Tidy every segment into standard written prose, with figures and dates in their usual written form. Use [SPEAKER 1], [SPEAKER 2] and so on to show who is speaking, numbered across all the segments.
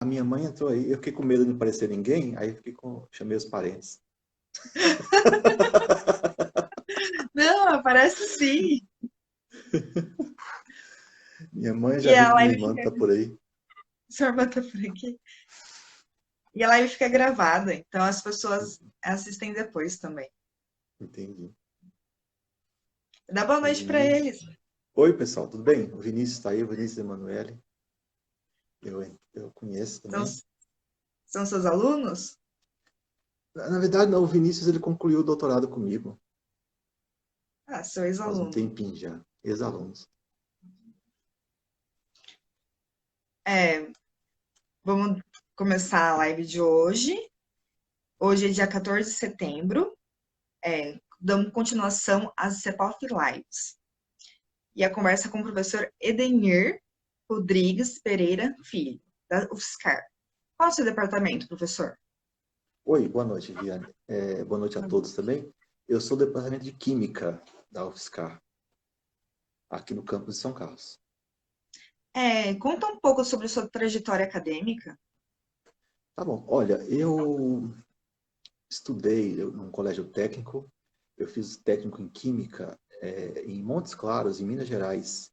[SPEAKER 1] A minha mãe entrou aí, eu fiquei com medo de não aparecer ninguém, aí chamei os parentes.
[SPEAKER 2] Não, aparece sim.
[SPEAKER 1] Minha mãe
[SPEAKER 2] E
[SPEAKER 1] já vi
[SPEAKER 2] a
[SPEAKER 1] que minha
[SPEAKER 2] live
[SPEAKER 1] irmã
[SPEAKER 2] fica.
[SPEAKER 1] tá por aí.
[SPEAKER 2] Sua irmã tá por aqui. E a live fica gravada, então as pessoas assistem depois também.
[SPEAKER 1] Entendi.
[SPEAKER 2] Dá boa
[SPEAKER 1] O
[SPEAKER 2] noite pra
[SPEAKER 1] Vinícius.
[SPEAKER 2] eles.
[SPEAKER 1] Oi, pessoal, tudo bem? O Vinícius está aí, o Vinícius Emanuele. Eu conheço
[SPEAKER 2] São,
[SPEAKER 1] também.
[SPEAKER 2] são seus alunos?
[SPEAKER 1] Na verdade, não, o Vinícius ele concluiu o doutorado comigo,
[SPEAKER 2] Ah, seu
[SPEAKER 1] faz um
[SPEAKER 2] ex-aluno.
[SPEAKER 1] tempinho já, ex-alunos.
[SPEAKER 2] É, vamos começar a live de hoje. Hoje é dia 14 de setembro. Damos continuação às CEPOF Lives. E a conversa com o professor Edenir Rodrigues Pereira Filho, da UFSCar. Qual é o seu departamento, professor?
[SPEAKER 1] Oi, boa noite, Viane. Boa noite a todos também. Eu sou do departamento de Química da UFSCar, aqui no campus de São Carlos.
[SPEAKER 2] Conta um pouco sobre a sua trajetória acadêmica.
[SPEAKER 1] Tá bom, olha, eu estudei num colégio técnico, eu fiz técnico em Química em Montes Claros, em Minas Gerais,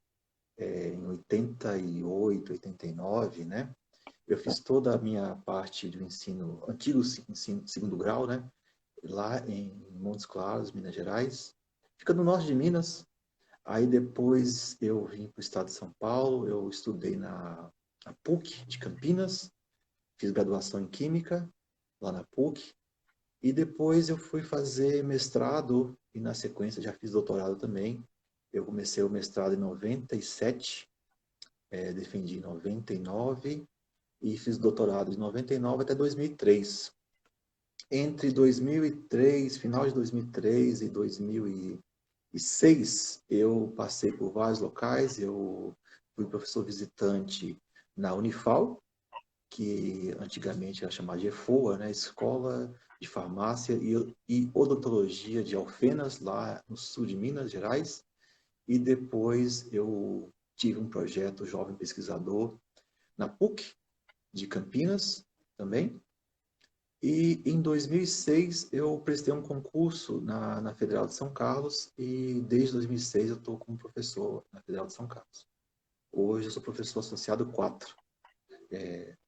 [SPEAKER 1] em 88, 89, né? Eu fiz toda a minha parte do ensino, antigo ensino segundo grau, né? Lá em Montes Claros, Minas Gerais. Fica no norte de Minas. Aí depois eu vim para o estado de São Paulo, eu estudei na PUC de Campinas, fiz graduação em Química lá na PUC. E depois eu fui fazer mestrado e na sequência já fiz doutorado também. Eu comecei o mestrado em 97, defendi em 99 e fiz doutorado de 99 até 2003. Entre 2003, final de 2003 e 2006, eu passei por vários locais. Eu fui professor visitante na Unifal, que antigamente era chamada de EFOA, né? Escola de Farmácia e Odontologia de Alfenas, lá no sul de Minas Gerais. E depois eu tive um projeto Jovem Pesquisador na PUC de Campinas também. E em 2006 eu prestei um concurso na Federal de São Carlos e desde 2006 eu estou como professor na Federal de São Carlos. Hoje eu sou professor associado 4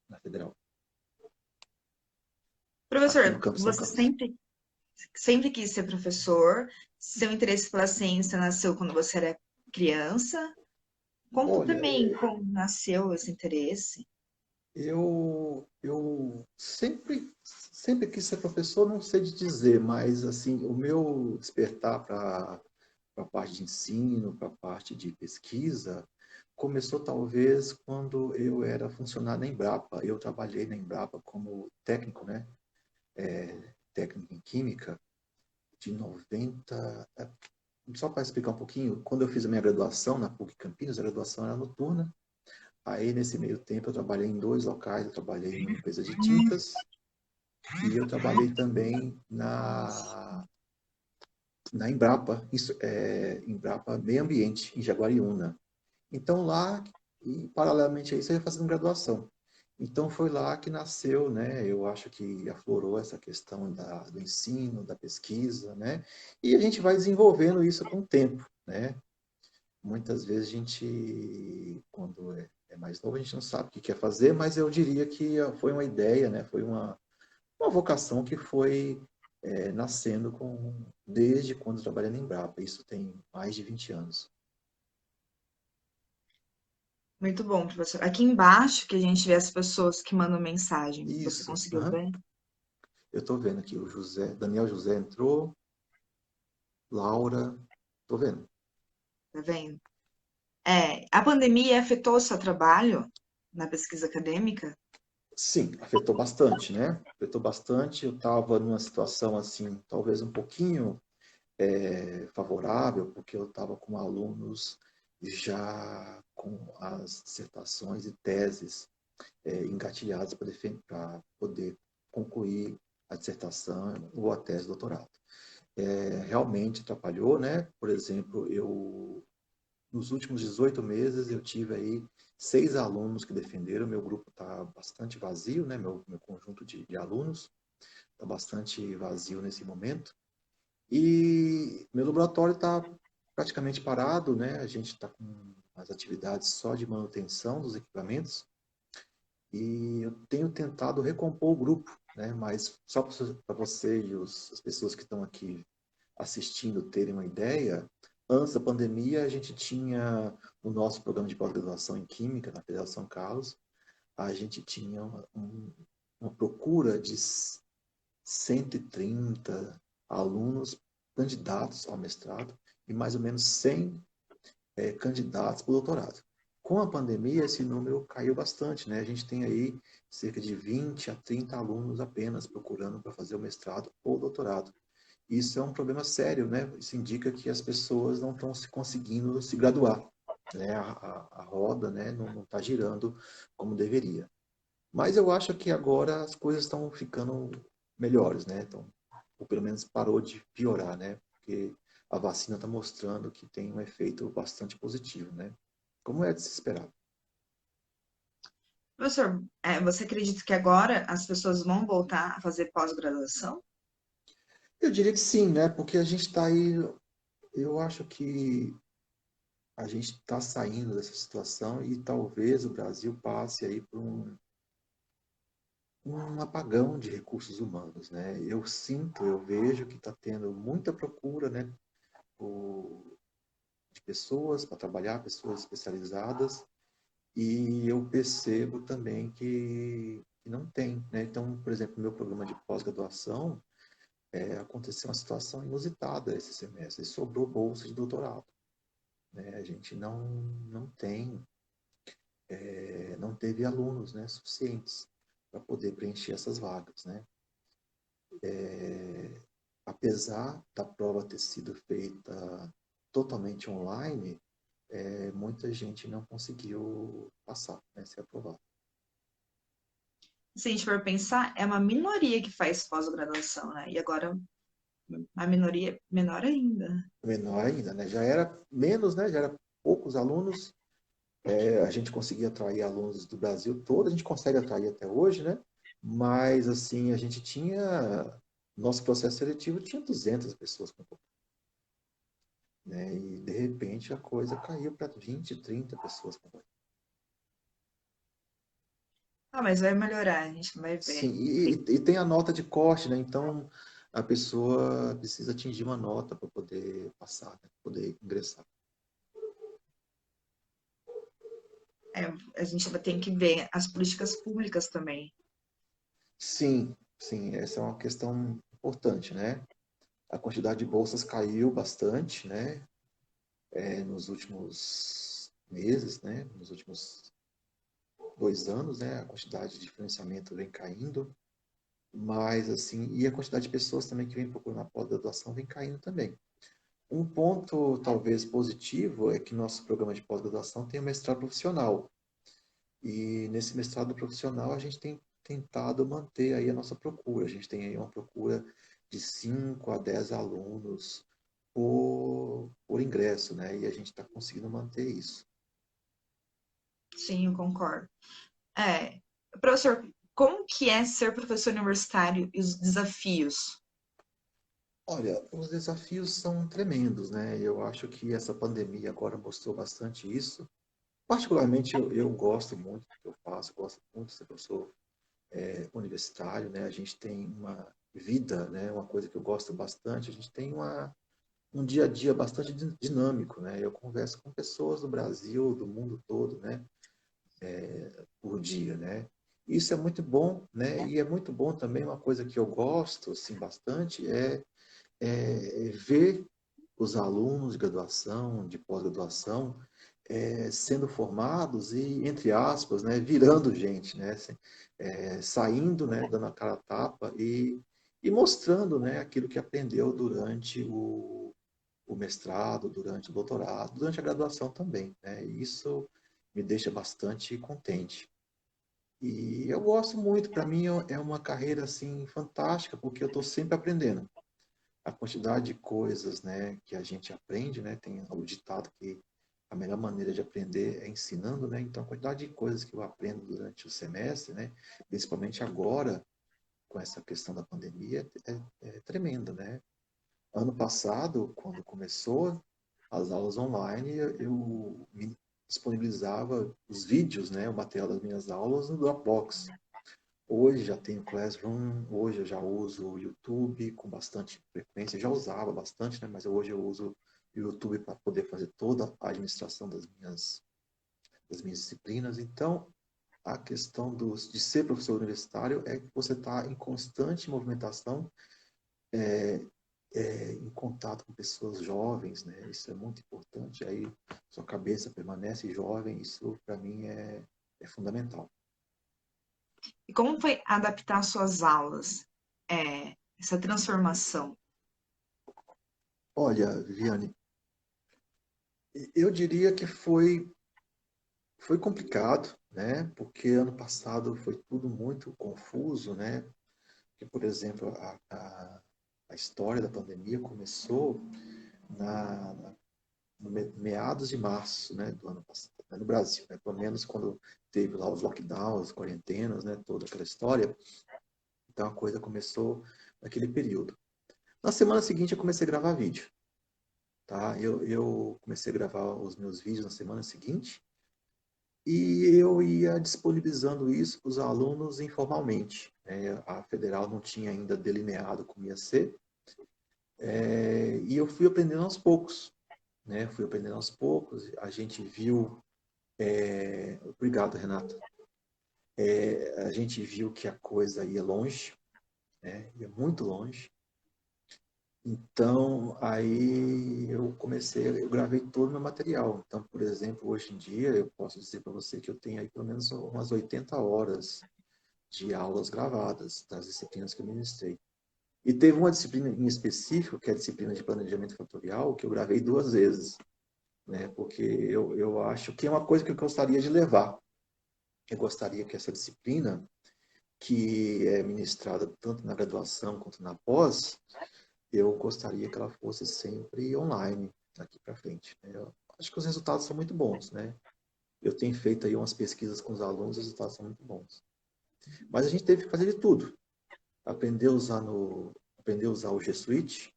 [SPEAKER 1] na Federal, aqui no
[SPEAKER 2] Professor,
[SPEAKER 1] campus São
[SPEAKER 2] você
[SPEAKER 1] Carlos.
[SPEAKER 2] sempre quis ser professor? Seu interesse pela ciência nasceu quando você era criança? Conta
[SPEAKER 1] Olha,
[SPEAKER 2] também como nasceu esse interesse.
[SPEAKER 1] eu sempre quis ser professor, não sei de dizer, mas assim, o meu despertar para a parte de ensino, para a parte de pesquisa, começou talvez quando eu era funcionário na Embrapa. Eu trabalhei na Embrapa como técnico, né? Técnico em Química, de 90. Só para explicar um pouquinho, quando eu fiz a minha graduação na PUC Campinas, a graduação era noturna. Aí, nesse meio tempo, eu trabalhei em dois locais. Eu trabalhei numa empresa de tintas e eu trabalhei também na Embrapa, Embrapa Meio Ambiente, em Jaguariúna. Então, lá, e paralelamente a isso, eu ia fazendo graduação. Então, foi lá que nasceu, né? Eu acho que aflorou essa questão do ensino, da pesquisa, né? E a gente vai desenvolvendo isso com o tempo, né? Muitas vezes a gente, quando é mais novo, a gente não sabe o que quer fazer, mas eu diria que foi uma ideia, né? Foi uma vocação que foi nascendo desde quando eu trabalhei na Embrapa. Isso tem mais de 20 anos.
[SPEAKER 2] Muito bom, professor. Aqui embaixo que a gente vê as pessoas que mandam mensagem. Você
[SPEAKER 1] Isso.
[SPEAKER 2] conseguiu
[SPEAKER 1] Aham.
[SPEAKER 2] ver?
[SPEAKER 1] Eu estou vendo aqui o Daniel José entrou, Laura, estou vendo.
[SPEAKER 2] Tá vendo? A pandemia afetou o seu trabalho na pesquisa acadêmica?
[SPEAKER 1] Sim, afetou bastante, né? Afetou bastante. Eu estava numa situação assim, talvez um pouquinho favorável, porque eu estava com alunos já com as dissertações e teses engatilhadas para poder concluir a dissertação ou a tese de doutorado. Realmente atrapalhou, né? Por exemplo, eu nos últimos 18 meses eu tive aí 6 alunos que defenderam. Meu grupo está bastante vazio, né? Meu conjunto de alunos está bastante vazio nesse momento. E meu laboratório está praticamente parado, né? A gente está com as atividades só de manutenção dos equipamentos e eu tenho tentado recompor o grupo, né? Mas só para você e as pessoas que estão aqui assistindo terem uma ideia, antes da pandemia a gente tinha o nosso programa de pós-graduação em Química na Federal São Carlos, a gente tinha uma procura de 130 alunos candidatos ao mestrado e mais ou menos 100 candidatos para o doutorado. Com a pandemia, esse número caiu bastante, né? A gente tem aí cerca de 20 a 30 alunos apenas procurando para fazer o mestrado ou doutorado. Isso é um problema sério, né? Isso indica que as pessoas não estão se conseguindo se graduar, né? A roda, né, não está girando como deveria. Mas eu acho que agora as coisas estão ficando melhores, né? Então, ou pelo menos parou de piorar, né? Porque a vacina está mostrando que tem um efeito bastante positivo, né? Como é de se esperar.
[SPEAKER 2] Professor, você acredita que agora as pessoas vão voltar a fazer pós-graduação?
[SPEAKER 1] Eu diria que sim, né? Porque a gente está aí, eu acho que a gente está saindo dessa situação e talvez o Brasil passe aí por um apagão de recursos humanos, né? Eu sinto, eu vejo que está tendo muita procura, né? De pessoas para trabalhar, pessoas especializadas, e eu percebo também que não tem, né? Então, por exemplo, no meu programa de pós-graduação, aconteceu uma situação inusitada esse semestre, sobrou bolsa de doutorado, né? A gente não tem, não teve alunos, né, suficientes para poder preencher essas vagas, né? Apesar da prova ter sido feita totalmente online, muita gente não conseguiu passar, né, ser aprovado.
[SPEAKER 2] Se a gente for pensar, é uma minoria que faz pós-graduação, né? E agora a minoria é menor ainda.
[SPEAKER 1] Menor ainda, né? Já era menos, né? Já era poucos alunos. A gente conseguia atrair alunos do Brasil todo, a gente consegue atrair até hoje, né? Mas, assim, a gente tinha... Nosso processo seletivo tinha 200 pessoas, né? E, de repente, a coisa caiu para 20, 30 pessoas.
[SPEAKER 2] Ah, mas vai melhorar, a gente vai
[SPEAKER 1] Sim,
[SPEAKER 2] ver.
[SPEAKER 1] e tem a nota de corte, né? Então, a pessoa precisa atingir uma nota para poder passar, né? Poder ingressar.
[SPEAKER 2] A gente vai ter que ver as políticas públicas também.
[SPEAKER 1] Sim, sim, essa é uma questão importante, né? A quantidade de bolsas caiu bastante, né? Nos últimos meses, né? Nos últimos 2 anos, né? A quantidade de financiamento vem caindo, mas assim, e a quantidade de pessoas também que vem procurando a pós-graduação vem caindo também. Um ponto talvez positivo é que nosso programa de pós-graduação tem o mestrado profissional. E nesse mestrado profissional a gente tem tentado manter aí a nossa procura. A gente tem aí uma procura de 5 a 10 alunos por ingresso, né? E a gente está conseguindo manter isso.
[SPEAKER 2] Sim, eu concordo. É, professor, como que é ser professor universitário e os desafios?
[SPEAKER 1] Olha, os desafios são tremendos, né? Eu acho que essa pandemia agora mostrou bastante isso. Particularmente, eu gosto muito do que eu faço, gosto muito de ser professor universitário, né? A gente tem uma vida, né? Uma coisa que eu gosto bastante, a gente tem um dia a dia bastante dinâmico, né? Eu converso com pessoas do Brasil, do mundo todo, né? Por dia, né? Isso é muito bom, né? E é muito bom também uma coisa que eu gosto, assim, bastante, ver os alunos de graduação, de pós-graduação, sendo formados e, entre aspas, né, virando gente, né? Assim, saindo, né, dando a cara a tapa e mostrando, né, aquilo que aprendeu durante o mestrado, durante o doutorado, durante a graduação também, né? E isso me deixa bastante contente. E eu gosto muito, para mim é uma carreira assim fantástica, porque eu estou sempre aprendendo. A quantidade de coisas, né, que a gente aprende, né? Tem o ditado que a melhor maneira de aprender é ensinando, né? Então, a quantidade de coisas que eu aprendo durante o semestre, né? Principalmente agora, com essa questão da pandemia, é tremenda, né? Ano passado, quando começou as aulas online, eu me disponibilizava os vídeos, né? O material das minhas aulas no Dropbox. Hoje já tenho Classroom, hoje eu já uso o YouTube com bastante frequência. Eu já usava bastante, né? Mas hoje eu uso o YouTube para poder fazer toda a administração das minhas disciplinas. Então, a questão de ser professor universitário é que você está em constante movimentação, em contato com pessoas jovens, né? Isso é muito importante. Aí sua cabeça permanece jovem, isso para mim é fundamental.
[SPEAKER 2] E como foi adaptar suas aulas, essa transformação?
[SPEAKER 1] Olha, Viviane, eu diria que foi complicado, né? Porque ano passado foi tudo muito confuso, né? Que, por exemplo, a história da pandemia começou no meados de março, né, do ano passado, né, no Brasil, né? Pelo menos quando teve lá os lockdowns, quarentenas, né? Toda aquela história. Então a coisa começou naquele período. Na semana seguinte eu comecei a gravar vídeo, tá? Eu comecei a gravar os meus vídeos na semana seguinte. E eu ia disponibilizando isso para os alunos informalmente, né? A federal não tinha ainda delineado como ia ser, e eu fui aprendendo aos poucos, né? Fui aprendendo aos poucos, a gente viu... Obrigado, Renato. A gente viu que a coisa ia longe, né? Ia muito longe. Então, aí eu gravei todo o meu material. Então, por exemplo, hoje em dia, eu posso dizer para você que eu tenho aí pelo menos umas 80 horas de aulas gravadas das disciplinas que eu ministrei. E teve uma disciplina em específico, que é a disciplina de planejamento fatorial, que eu gravei 2 vezes, né? Porque eu acho que é uma coisa que eu gostaria de levar. Eu gostaria que essa disciplina, que é ministrada tanto na graduação quanto na pós, eu gostaria que ela fosse sempre online daqui para frente, né? Eu acho que os resultados são muito bons, né? Eu tenho feito aí umas pesquisas com os alunos, os resultados são muito bons. Mas a gente teve que fazer de tudo. Aprender a usar o G Suite,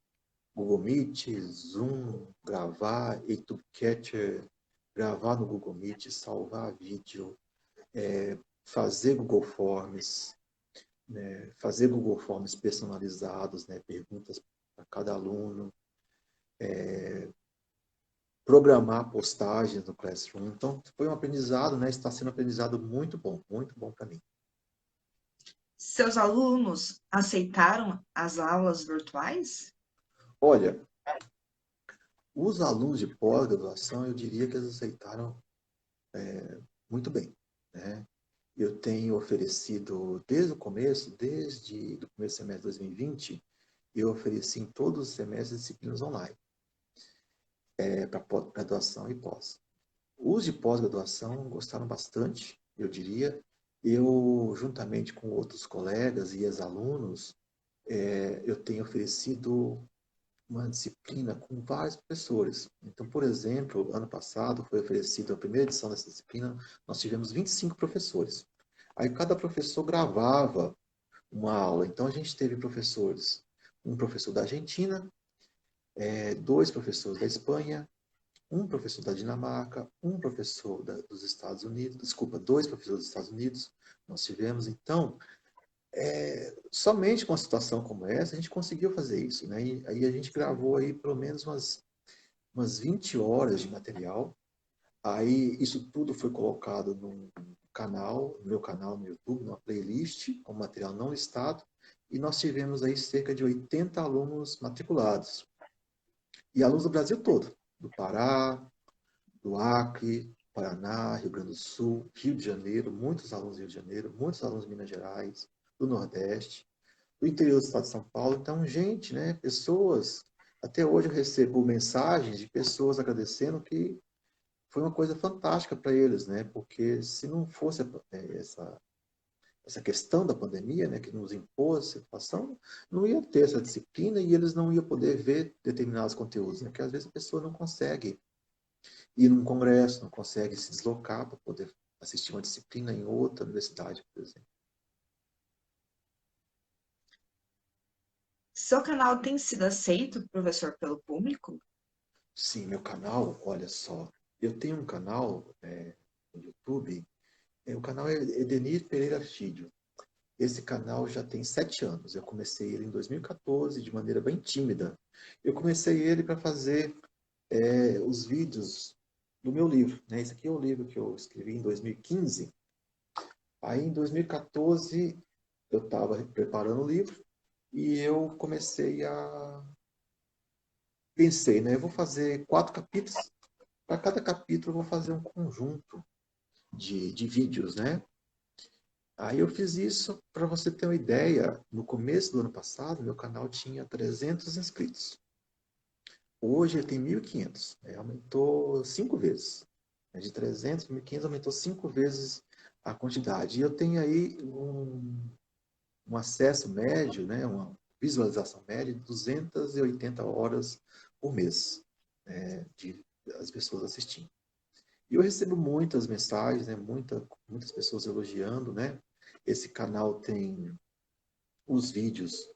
[SPEAKER 1] Google Meet, Zoom, gravar, YouTube Catcher, gravar no Google Meet, salvar vídeo, fazer Google Forms, né, fazer Google Forms personalizados, né, perguntas para cada aluno, programar postagens no Classroom. Então, foi um aprendizado, né, está sendo um aprendizado muito bom para mim.
[SPEAKER 2] Seus alunos aceitaram as aulas virtuais?
[SPEAKER 1] Olha, os alunos de pós-graduação, eu diria que eles aceitaram muito bem, né? Eu tenho oferecido desde o começo, desde o primeiro semestre de 2020, eu ofereci em todos os semestres disciplinas online, para graduação e pós. Os de pós-graduação gostaram bastante, eu diria. Eu, juntamente com outros colegas e ex-alunos, eu tenho oferecido uma disciplina com vários professores. Então, por exemplo, ano passado foi oferecida a primeira edição dessa disciplina, nós tivemos 25 professores. Aí cada professor gravava uma aula. Então, a gente teve professores, um professor da Argentina, 2 professores da Espanha, um professor da Dinamarca, um professor dos Estados Unidos, desculpa, 2 professores dos Estados Unidos, nós tivemos. Então, somente com uma situação como essa, a gente conseguiu fazer isso, né? E aí a gente gravou aí pelo menos umas 20 horas de material. Aí isso tudo foi colocado no meu canal no YouTube, numa playlist, com material não listado, e nós tivemos aí cerca de 80 alunos matriculados. E alunos do Brasil todo, do Pará, do Acre, Paraná, Rio Grande do Sul, Rio de Janeiro, muitos alunos do Rio de Janeiro, muitos alunos de Minas Gerais, do Nordeste, do interior do estado de São Paulo. Então, gente, né, pessoas, até hoje eu recebo mensagens de pessoas agradecendo que foi uma coisa fantástica para eles, né? Porque se não fosse essa questão da pandemia, né, que nos impôs a situação, não ia ter essa disciplina e eles não iam poder ver determinados conteúdos, né? Porque às vezes a pessoa não consegue ir num congresso, não consegue se deslocar para poder assistir uma disciplina em outra universidade, por exemplo.
[SPEAKER 2] Seu canal tem sido aceito, professor, pelo público?
[SPEAKER 1] Sim, meu canal, olha só, eu tenho um canal no YouTube, o canal é Edenir Pereira Filho. Esse canal já tem 7 anos. Eu comecei ele em 2014 de maneira bem tímida. Eu comecei ele para fazer os vídeos do meu livro. Né? Esse aqui é o livro que eu escrevi em 2015. Aí em 2014 eu estava preparando o livro e eu comecei a... Pensei, né? Eu vou fazer 4 capítulos. Para cada capítulo eu vou fazer um conjunto de vídeos, né? Aí eu fiz isso, para você ter uma ideia, no começo do ano passado, meu canal tinha 300 inscritos. Hoje ele tem 1.500, aumentou 5 vezes. De 300 para 1.500 aumentou 5 vezes a quantidade. E eu tenho aí um acesso médio, né, uma visualização média de 280 horas por mês, de as pessoas assistindo. E eu recebo muitas mensagens, né, muitas pessoas elogiando, né? Esse canal tem os vídeos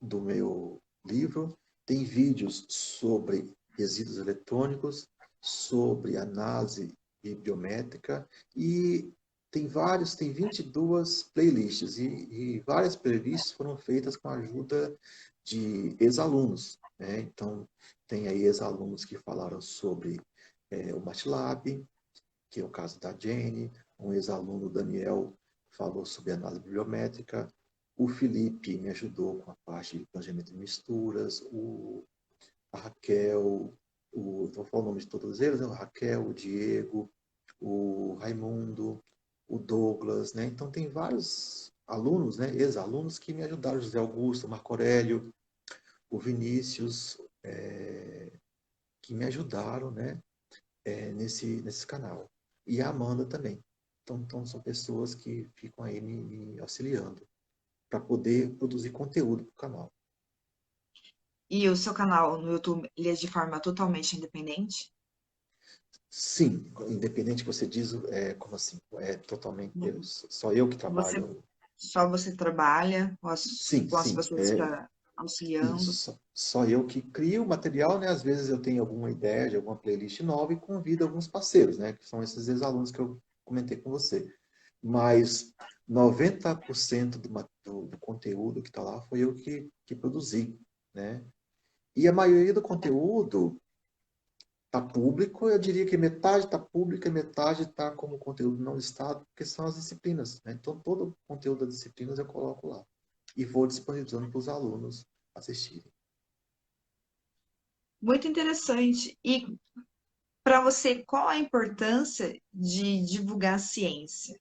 [SPEAKER 1] do meu livro, tem vídeos sobre resíduos eletrônicos, sobre análise biométrica e tem 22 playlists e várias playlists foram feitas com a ajuda de ex-alunos. Né? Então, tem aí ex-alunos que falaram sobre o MATLAB, que é o caso da Jenny, um ex-aluno, Daniel, falou sobre análise biométrica, o Felipe me ajudou com a parte de planejamento de misturas, a Raquel, vou falar o nome de todos eles, né? A Raquel, o Diego, o Raimundo, o Douglas, né? Então tem vários alunos, né? Ex-alunos que me ajudaram, José Augusto, Marco Aurélio, o Vinícius, que me ajudaram, né? Nesse canal. E a Amanda também. Então são pessoas que ficam aí me auxiliando para poder produzir conteúdo para o canal.
[SPEAKER 2] E o seu canal no YouTube, ele é de forma totalmente independente?
[SPEAKER 1] Sim, independente que você diz, como assim? É totalmente, só eu que
[SPEAKER 2] Você,
[SPEAKER 1] trabalho.
[SPEAKER 2] só você trabalha
[SPEAKER 1] Sim,
[SPEAKER 2] com as
[SPEAKER 1] sim,
[SPEAKER 2] pessoas para auxiliando?
[SPEAKER 1] isso. Só eu que crio o material, né? Às vezes eu tenho alguma ideia de alguma playlist nova e convido alguns parceiros, né? Que são esses ex-alunos que eu comentei com você. Mas 90% do conteúdo que está lá foi eu que produzi, né? E a maioria do conteúdo está público, eu diria que metade está público e metade está como conteúdo não listado, porque são as disciplinas, né? Então, todo o conteúdo das disciplinas eu coloco lá. E vou disponibilizando para os alunos assistirem.
[SPEAKER 2] Muito interessante. E para você, qual a importância de divulgar a ciência?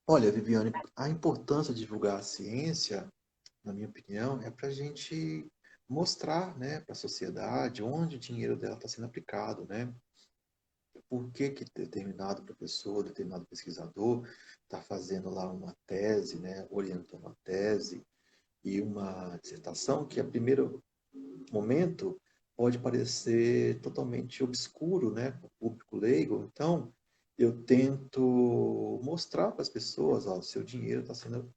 [SPEAKER 1] Olha, Viviane, a importância de divulgar a ciência, na minha opinião, é para a gente mostrar, né, para a sociedade onde o dinheiro dela está sendo aplicado, né? Por que determinado professor, determinado pesquisador está fazendo lá uma tese, né, orientando uma tese e uma dissertação que, a primeiro momento, pode parecer totalmente obscuro, né, para o público leigo. Então, eu tento mostrar para as pessoas, ó, seu dinheiro está sendo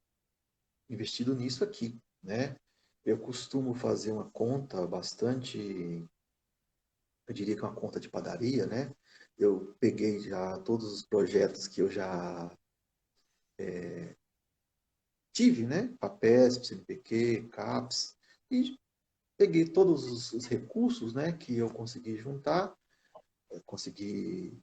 [SPEAKER 1] investido nisso aqui, né? Eu costumo fazer uma conta bastante, eu diria que é uma conta de padaria, né? Eu peguei já todos os projetos que eu já tive, né? PAPESP, CNPq, CAPES, e peguei todos os recursos, né, que eu consegui juntar, consegui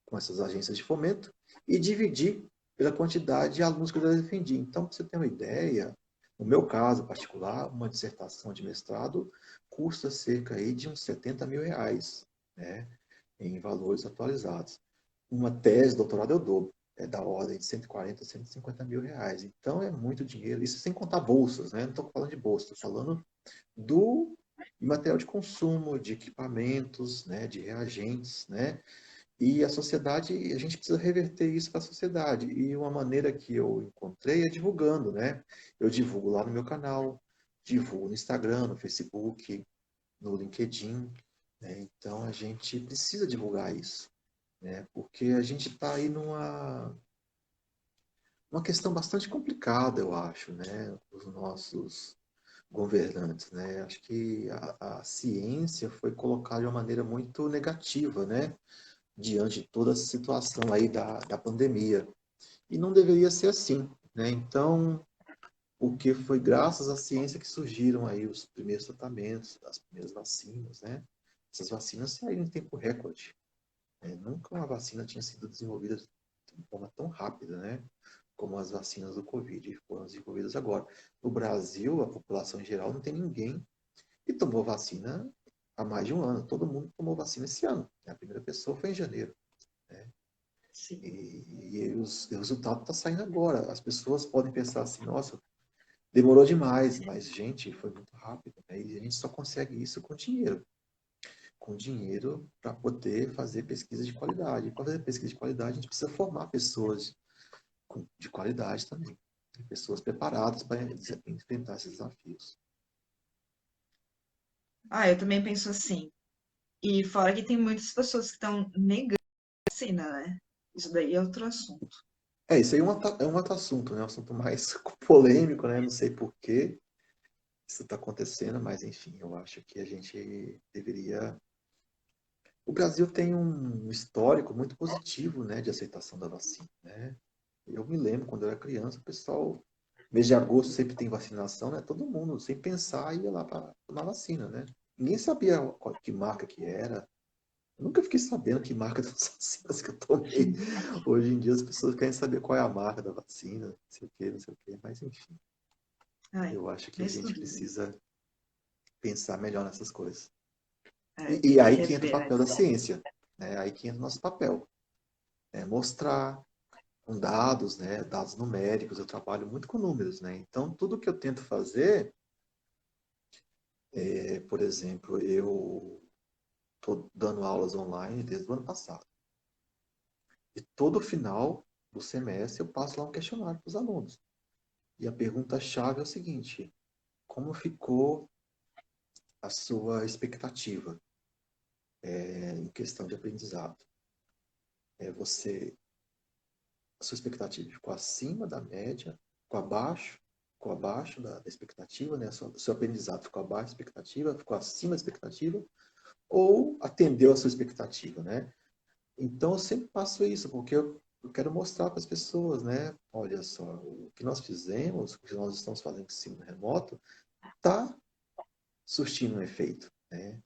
[SPEAKER 1] com essas agências de fomento e dividi pela quantidade de alunos que eu já defendi. Então, para você ter uma ideia, no meu caso particular, uma dissertação de mestrado custa cerca aí de uns R$ 70.000, né, em valores atualizados. Uma tese de doutorado eu dobro, é da ordem de 140 a R$ 150.000. Então, é muito dinheiro. Isso sem contar bolsas, né? Não estou falando de bolsa, estou falando de material de consumo, de equipamentos, né, de reagentes, né? E a sociedade, a gente precisa reverter isso para a sociedade. E uma maneira que eu encontrei é divulgando, né? Eu divulgo lá no meu canal, divulgo no Instagram, no Facebook, no LinkedIn, né? Então a gente precisa divulgar isso, né? Porque a gente está aí uma questão bastante complicada, eu acho, né? Os nossos governantes, né? Acho que a ciência foi colocada de uma maneira muito negativa, né? Diante de toda essa situação aí da pandemia. E não deveria ser assim, né? Então, porque foi graças à ciência que surgiram aí os primeiros tratamentos, as primeiras vacinas, né? Essas vacinas saíram em tempo recorde. Né? Nunca uma vacina tinha sido desenvolvida de forma tão rápida, né? Como as vacinas do Covid foram desenvolvidas agora. No Brasil, a população em geral não tem ninguém que tomou vacina há mais de um ano. Todo mundo tomou vacina esse ano. A primeira pessoa foi em janeiro. Né?
[SPEAKER 2] Sim.
[SPEAKER 1] E o resultado está saindo agora. As pessoas podem pensar assim, nossa, demorou demais, mas, gente, foi muito rápido. Né? E a gente só consegue isso com dinheiro. Com dinheiro para poder fazer pesquisa de qualidade. E para fazer pesquisa de qualidade, a gente precisa formar pessoas de qualidade também. Pessoas preparadas para enfrentar esses desafios.
[SPEAKER 2] Ah, eu também penso assim. E fora que tem muitas pessoas que estão negando a vacina, né? Isso daí é outro assunto.
[SPEAKER 1] Isso aí é um outro assunto, né? Um assunto mais polêmico, né? Não sei por que isso está acontecendo, mas enfim, eu acho que a gente deveria. O Brasil tem um histórico muito positivo, né, de aceitação da vacina, né? Eu me lembro quando eu era criança, o pessoal, mês de agosto sempre tem vacinação, né? Todo mundo, sem pensar, ia lá para tomar vacina, né? Ninguém sabia que marca que era. Eu nunca fiquei sabendo que marca das vacinas que eu tomei. Hoje em dia as pessoas querem saber qual é a marca da vacina, não sei o quê, não sei o quê, mas enfim.
[SPEAKER 2] Ai,
[SPEAKER 1] Eu acho que a
[SPEAKER 2] mas
[SPEAKER 1] gente
[SPEAKER 2] tudo bem.
[SPEAKER 1] precisa pensar melhor nessas coisas.
[SPEAKER 2] É,
[SPEAKER 1] E
[SPEAKER 2] tem que
[SPEAKER 1] aí que entra o
[SPEAKER 2] rever, né?
[SPEAKER 1] papel da ciência, né? Aí que entra o nosso papel. É mostrar com dados, né? Dados numéricos, eu trabalho muito com números, né? Então, tudo que eu tento fazer, por exemplo, eu estou dando aulas online desde o ano passado. E todo final do semestre eu passo lá um questionário para os alunos. E a pergunta-chave é o seguinte: como ficou a sua expectativa em questão de aprendizado? Você, a sua expectativa ficou acima da média, ficou abaixo da expectativa, né? O seu aprendizado ficou abaixo da expectativa, ficou acima da expectativa, ou atendeu a sua expectativa, né? Então eu sempre faço isso, porque eu quero mostrar para as pessoas, né? Olha só, o que nós fizemos, o que nós estamos fazendo em ensino remoto, está surtindo um efeito, né?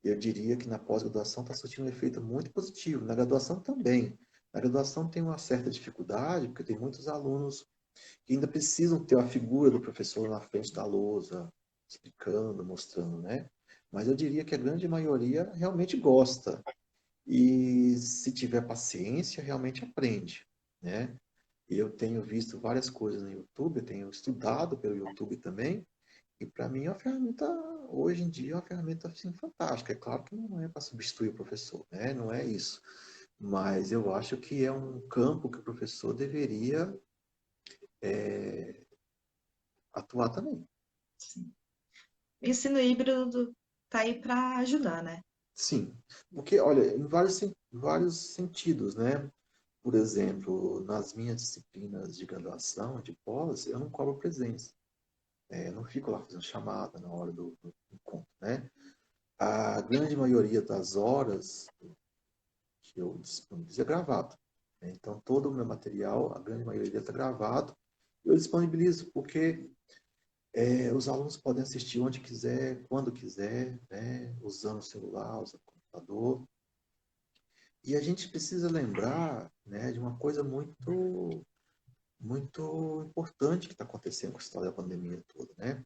[SPEAKER 1] Eu diria que na pós-graduação está surtindo um efeito muito positivo. Na graduação também. Na graduação tem uma certa dificuldade, porque tem muitos alunos que ainda precisam ter a figura do professor na frente da lousa, explicando, mostrando, né? Mas eu diria que a grande maioria realmente gosta. E se tiver paciência, realmente aprende, né? Eu tenho visto várias coisas no YouTube, eu tenho estudado pelo YouTube também, e para mim é uma ferramenta, hoje em dia, é uma ferramenta assim, fantástica. É claro que não é para substituir o professor, né? Não é isso. Mas eu acho que é um campo que o professor deveria atuar também.
[SPEAKER 2] Sim. O ensino híbrido tá aí para ajudar, né?
[SPEAKER 1] Sim, porque, olha, em vários sentidos, né? Por exemplo, nas minhas disciplinas de graduação, de pós, eu não cobro presença. Eu não fico lá fazendo chamada na hora do encontro, né? A grande maioria das horas que eu disponibilizo é gravado. Né? Então, todo o meu material, a grande maioria está gravado, eu disponibilizo, porque os alunos podem assistir onde quiser, quando quiser, né? Usando o celular, usando o computador. E a gente precisa lembrar, né, de uma coisa muito importante que está acontecendo com a história da pandemia toda, né?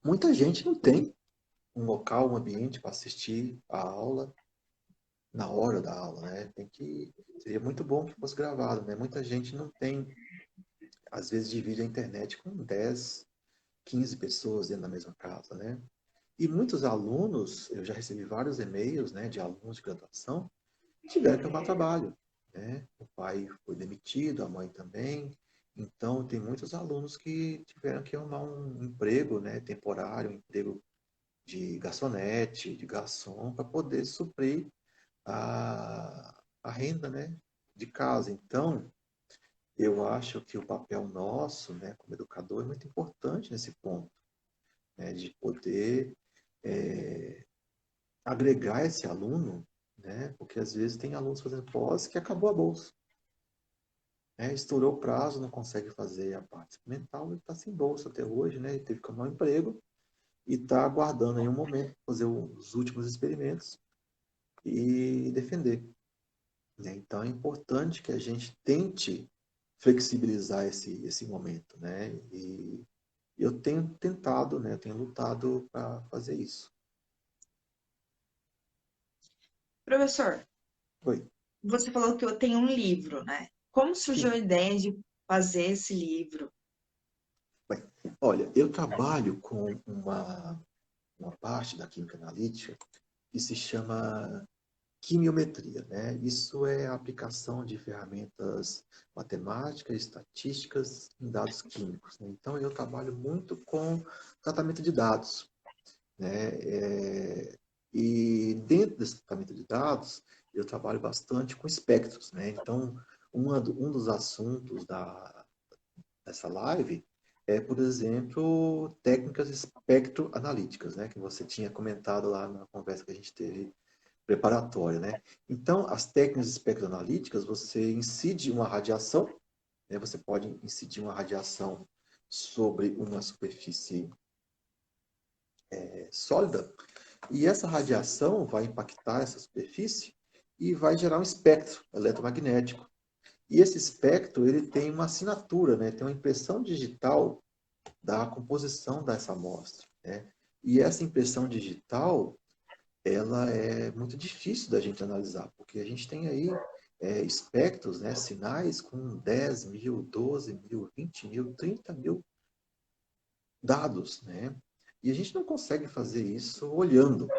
[SPEAKER 1] Muita gente não tem um local, um ambiente para assistir a aula na hora da aula, né? Seria muito bom que fosse gravado, né? Muita gente não tem, às vezes divide a internet com 10, 15 pessoas dentro da mesma casa, né? E muitos alunos, eu já recebi vários e-mails, né, de alunos de graduação, que tiveram que arrumar trabalho, né? O pai foi demitido, a mãe também, Então, tem muitos alunos que tiveram que arrumar um emprego, né, temporário, um emprego de garçonete, de garçom, para poder suprir a renda, né, de casa. Então, eu acho que o papel nosso, né, como educador, é muito importante nesse ponto, né, de poder agregar esse aluno, né, porque às vezes tem alunos fazendo pós que acabou a bolsa, né, estourou o prazo, não consegue fazer a parte experimental e está sem bolsa até hoje, né, e teve que arrumar um emprego e está aguardando aí um momento para fazer os últimos experimentos e defender, né? Então é importante que a gente tente flexibilizar esse momento, né? E eu tenho tentado, né? Eu tenho lutado para fazer isso.
[SPEAKER 2] Professor,
[SPEAKER 1] Oi.
[SPEAKER 2] você falou que eu tenho um livro, né? Como surgiu
[SPEAKER 1] Sim.
[SPEAKER 2] a ideia de fazer esse livro?
[SPEAKER 1] Bem, olha, eu trabalho com uma parte da química analítica que se chama quimiometria, né? Isso é a aplicação de ferramentas matemáticas, estatísticas em dados químicos, né? Então, eu trabalho muito com tratamento de dados, né? E dentro desse tratamento de dados, eu trabalho bastante com espectros, né? Então, um dos assuntos dessa live é, por exemplo, técnicas espectroanalíticas, né? Que você tinha comentado lá na conversa que a gente teve preparatória, né? Então, as técnicas espectroanalíticas, você incide uma radiação, né? Você pode incidir uma radiação sobre uma superfície sólida, e essa radiação vai impactar essa superfície e vai gerar um espectro eletromagnético. E esse espectro, ele tem uma assinatura, né? Tem uma impressão digital da composição dessa amostra, né? E essa impressão digital, ela é muito difícil da gente analisar, porque a gente tem aí espectros, né, sinais com 10 mil, 12 mil, 20 mil, 30 mil dados, né? E a gente não consegue fazer isso olhando.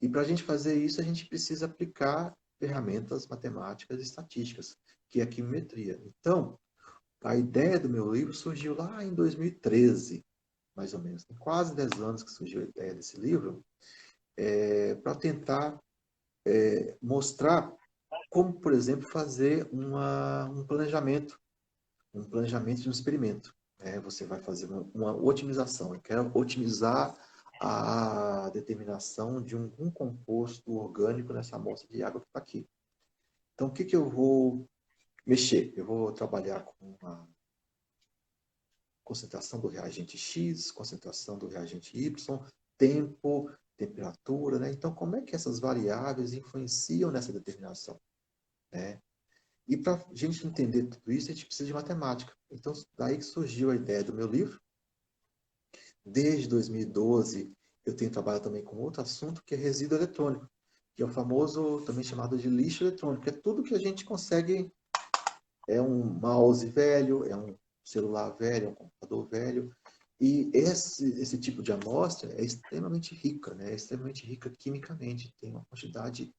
[SPEAKER 1] E para a gente fazer isso, a gente precisa aplicar ferramentas matemáticas e estatísticas, que é a quimiometria. Então, a ideia do meu livro surgiu lá em 2013, mais ou menos. Tem quase 10 anos que surgiu a ideia desse livro, para tentar mostrar como, por exemplo, fazer um planejamento de um experimento. Né? Você vai fazer uma otimização. Eu quero otimizar a determinação de um composto orgânico nessa amostra de água que está aqui. Então, o que, que eu vou mexer? Eu vou trabalhar com a concentração do reagente X, concentração do reagente Y, tempo, temperatura, né? Então, como é que essas variáveis influenciam nessa determinação, né? E para a gente entender tudo isso, a gente precisa de matemática. Então, daí que surgiu a ideia do meu livro. Desde 2012, eu tenho trabalhado também com outro assunto, que é resíduo eletrônico, que é o famoso, também chamado de lixo eletrônico, que é tudo que a gente consegue, é um mouse velho, é um celular velho, é um computador velho, e esse tipo de amostra é extremamente rica, né? É extremamente rica quimicamente, tem uma quantidade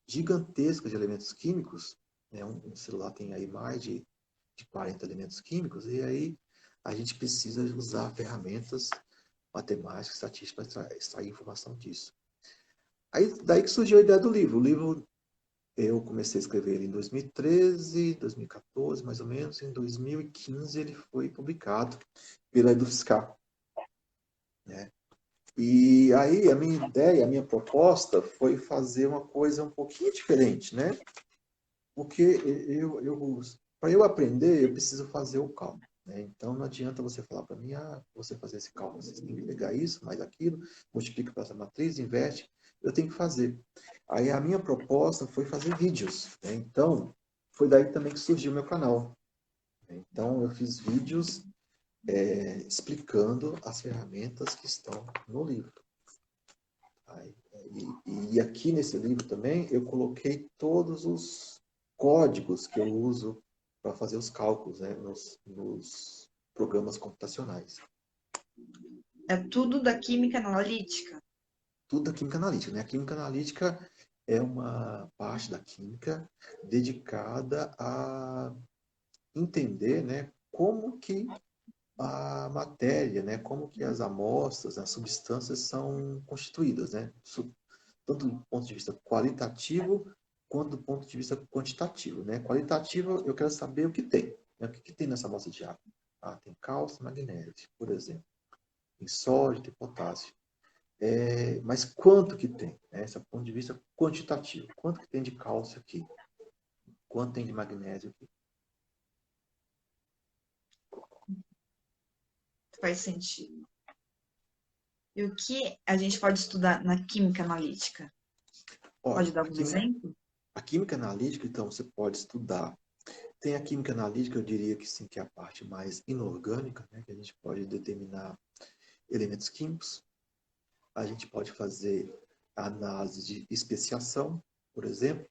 [SPEAKER 1] gigantesca de elementos químicos, né? Um celular tem aí mais de 40 elementos químicos, e aí a gente precisa usar ferramentas matemáticas, estatísticas para extrair informação disso. Aí, daí que surgiu a ideia do livro. O livro, eu comecei a escrever ele em 2013, 2014, mais ou menos. Em 2015, ele foi publicado pela EduFiscar, né? E aí, a minha ideia, a minha proposta foi fazer uma coisa um pouquinho diferente, né? Porque para eu aprender, eu preciso fazer o cálculo. Né? Então, não adianta você falar para mim, você fazer esse cálculo, você tem que pegar isso, mais aquilo, multiplica para essa matriz, inverte. Eu tenho que fazer. Aí, a minha proposta foi fazer vídeos. Né? Então, foi daí também que surgiu o meu canal. Né? Então, eu fiz vídeos explicando as ferramentas que estão no livro. Aí, e aqui nesse livro também eu coloquei todos os códigos que eu uso para fazer os cálculos, né, nos programas computacionais.
[SPEAKER 2] É tudo da química analítica?
[SPEAKER 1] Tudo da química analítica. Né? A química analítica é uma parte da química dedicada a entender, né, como que a matéria, né, como que as amostras, as substâncias são constituídas, né, tanto do ponto de vista qualitativo quanto do ponto de vista quantitativo, né. Qualitativo, eu quero saber o que tem, né, o que tem nessa amostra de água. Ah, tem cálcio, magnésio, por exemplo, tem sódio, tem potássio. Mas quanto que tem? Né? Esse é o ponto de vista quantitativo. Quanto que tem de cálcio aqui? Quanto tem de magnésio aqui?
[SPEAKER 2] Faz sentido. E o que a gente pode estudar na química analítica?
[SPEAKER 1] Olha,
[SPEAKER 2] Pode dar algum exemplo?
[SPEAKER 1] a química analítica, então, você pode estudar. Tem a química analítica, eu diria que sim, que é a parte mais inorgânica, né? Que a gente pode determinar elementos químicos. A gente pode fazer análise de especiação, por exemplo,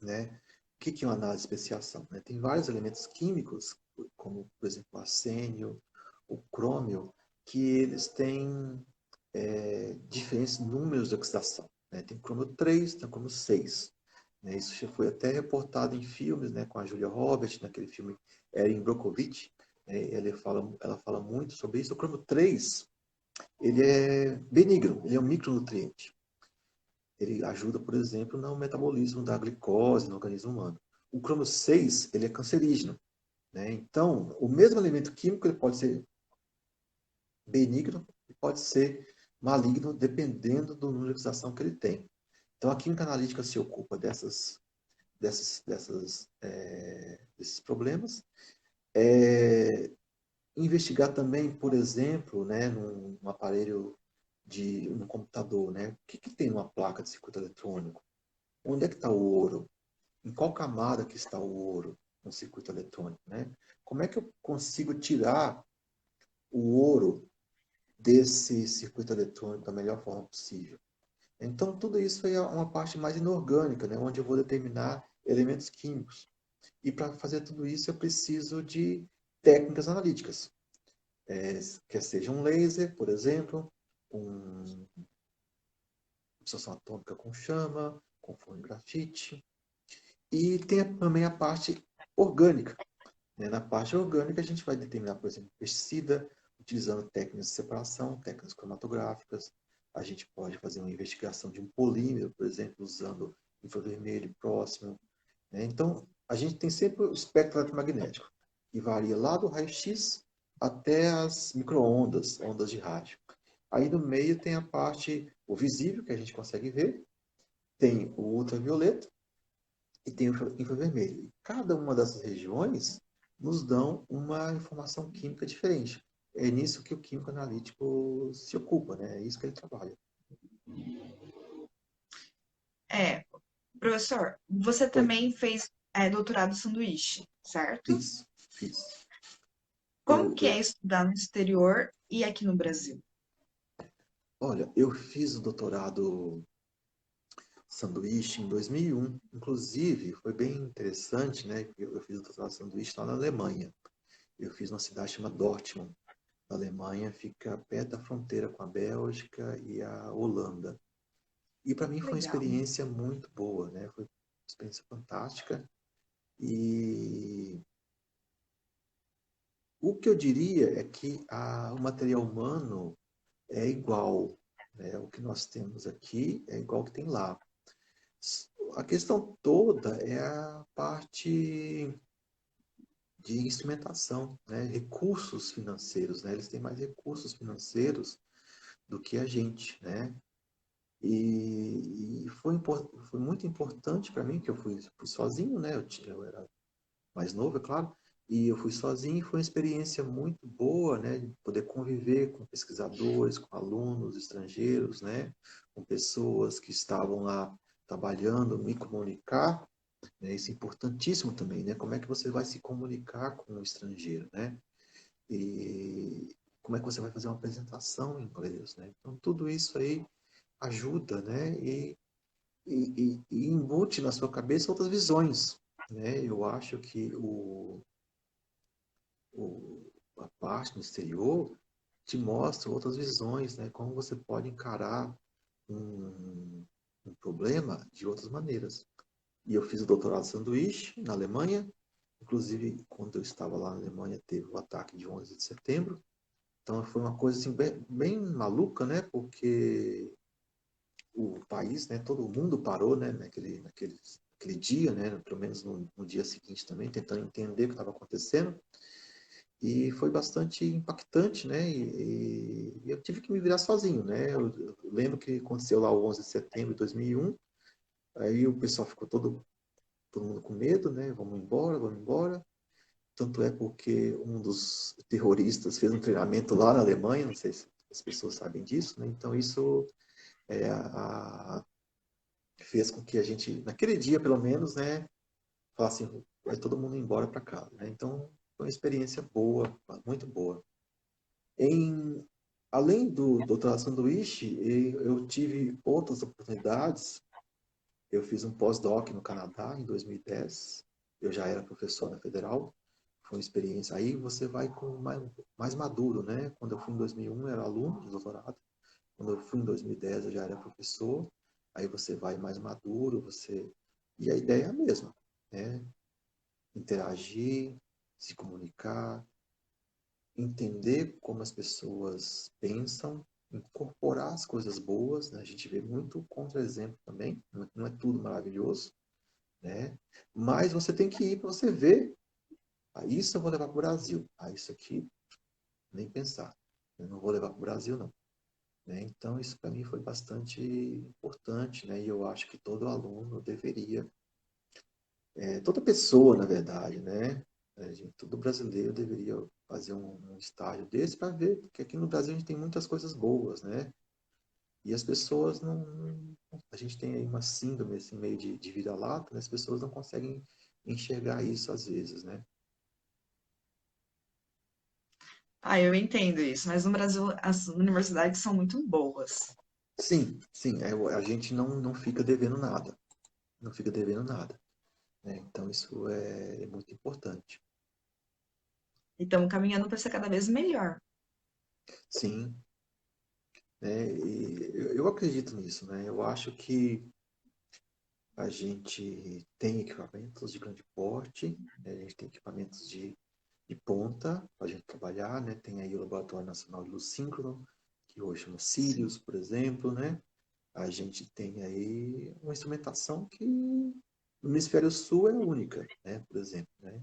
[SPEAKER 1] né? O que é uma análise de especiação? Né? Tem vários elementos químicos, como, por exemplo, o arsênio, o crômio, que eles têm diferentes números de oxidação. Né? Tem crômio 3, tem crômio 6. Né? Isso já foi até reportado em filmes, né? Com a Julia Roberts, naquele filme Erin Brockovich. Né? Ela fala muito sobre isso. O crômio 3, ele é benigno, ele é um micronutriente. Ele ajuda, por exemplo, no metabolismo da glicose no organismo humano. O crômio 6, ele é cancerígeno. Né? Então, o mesmo elemento químico ele pode ser benigno e pode ser maligno, dependendo do número de oxidação que ele tem. Então, a química analítica se ocupa desses problemas. Investigar também, por exemplo, né, num aparelho um computador, né, o que tem numa placa de circuito eletrônico? Onde é que está o ouro? Em qual camada que está o ouro no circuito eletrônico? Né? Como é que eu consigo tirar o ouro desse circuito eletrônico da melhor forma possível? Então, tudo isso é uma parte mais inorgânica, né? Onde eu vou determinar elementos químicos. E para fazer tudo isso, eu preciso de técnicas analíticas. Quer seja um laser, por exemplo, uma substituição atômica com chama, com forno de grafite. E tem também a parte orgânica. Né? Na parte orgânica, a gente vai determinar, por exemplo, pesticida, utilizando técnicas de separação, técnicas cromatográficas. A gente pode fazer uma investigação de um polímero, por exemplo, usando infravermelho próximo. Né? Então, a gente tem sempre o espectro eletromagnético, que varia lá do raio-x até as micro-ondas, ondas de rádio. Aí no meio tem a parte, o visível, que a gente consegue ver, tem o ultravioleta, e tem o infravermelho. E cada uma dessas regiões nos dão uma informação química diferente. É nisso que o químico analítico se ocupa, né? É isso que ele trabalha.
[SPEAKER 2] É, professor, você
[SPEAKER 1] Oi,
[SPEAKER 2] também fez doutorado sanduíche, certo?
[SPEAKER 1] fiz.
[SPEAKER 2] Como que é
[SPEAKER 1] Eu,
[SPEAKER 2] estudar no exterior e aqui no Brasil?
[SPEAKER 1] olha, eu fiz o doutorado sanduíche em 2001. Inclusive, foi bem interessante, né? Eu fiz o doutorado sanduíche lá na Alemanha. Eu fiz numa cidade chamada Dortmund. Na Alemanha, fica perto da fronteira com a Bélgica e a Holanda. E para mim foi uma
[SPEAKER 2] Legal.
[SPEAKER 1] experiência muito boa, né? Foi uma experiência fantástica. E o que eu diria é que o material humano é igual, né? O que nós temos aqui é igual ao que tem lá. A questão toda é a parte de instrumentação, né? Recursos financeiros, né? Eles têm mais recursos financeiros do que a gente, né? E foi muito importante para mim, que eu fui sozinho, né? Eu era mais novo, é claro, e eu fui sozinho e foi uma experiência muito boa, né? De poder conviver com pesquisadores, com alunos estrangeiros, né? Com pessoas que estavam lá trabalhando, me comunicar, né? Isso é importantíssimo também, né? Como é que você vai se comunicar com o estrangeiro, né? E como é que você vai fazer uma apresentação em inglês, né? Então, tudo isso aí ajuda, né? E embute na sua cabeça outras visões, né? Eu acho que a parte no exterior te mostra outras visões, né? Como você pode encarar um, um problema de outras maneiras. E eu fiz o doutorado sanduíche na Alemanha, Inclusive, quando eu estava lá na Alemanha, teve o ataque de 11 de setembro. Então, foi uma coisa assim, bem maluca, né? Porque o país, né, todo mundo parou, né, naquele dia, né, pelo menos no dia seguinte também, tentando entender o que estava acontecendo. E foi bastante impactante, né? E eu tive que me virar sozinho, né? Eu lembro que aconteceu lá o 11 de setembro de 2001, aí o pessoal ficou todo mundo com medo, né? Vamos embora, vamos embora. Tanto é porque um dos terroristas fez um treinamento lá na Alemanha, não sei se as pessoas sabem disso, né? Então isso fez com que a gente, naquele dia pelo menos, né, falasse, assim, vai todo mundo embora para casa, né? Então foi uma experiência boa, muito boa. Em, além do doutorado sanduíche, eu tive outras oportunidades. Eu fiz um pós-doc no Canadá em 2010. Eu já era professor na Federal. Foi uma experiência. Aí você vai com mais maduro, né? Quando eu fui em 2001, eu era aluno de doutorado. Quando eu fui em 2010, eu já era professor. Aí você vai mais maduro, você... E a ideia é a mesma, né? Interagir, se comunicar, entender como as pessoas pensam, incorporar as coisas boas, né? A gente vê muito contra-exemplo também, não é tudo maravilhoso, né? Mas você tem que ir para você ver, ah, isso eu vou levar para o Brasil, ah, isso aqui, nem pensar, eu não vou levar para o Brasil não. Né? Então isso para mim foi bastante importante, né? E eu acho que todo aluno deveria, toda pessoa, na verdade, né? Todo brasileiro deveria fazer um estágio desse para ver, porque aqui no Brasil a gente tem muitas coisas boas, né? E as pessoas não. A gente tem aí uma síndrome assim, meio de vira-lata, né? As pessoas não conseguem enxergar isso às vezes, né?
[SPEAKER 2] Ah, eu entendo isso, mas no Brasil as universidades são muito boas.
[SPEAKER 1] Sim, sim, a gente não fica devendo nada, não fica devendo nada, né? Então isso é muito importante.
[SPEAKER 2] E estamos caminhando para ser cada vez melhor.
[SPEAKER 1] Sim, né? E eu acredito nisso, né? Eu acho que a gente tem equipamentos de grande porte, né? A gente tem equipamentos de ponta para a gente trabalhar, né? Tem aí o Laboratório Nacional de Luz Síncrono, que hoje chama Sirius, por exemplo, né? A gente tem aí uma instrumentação que no hemisfério sul é única, né? Por exemplo, né?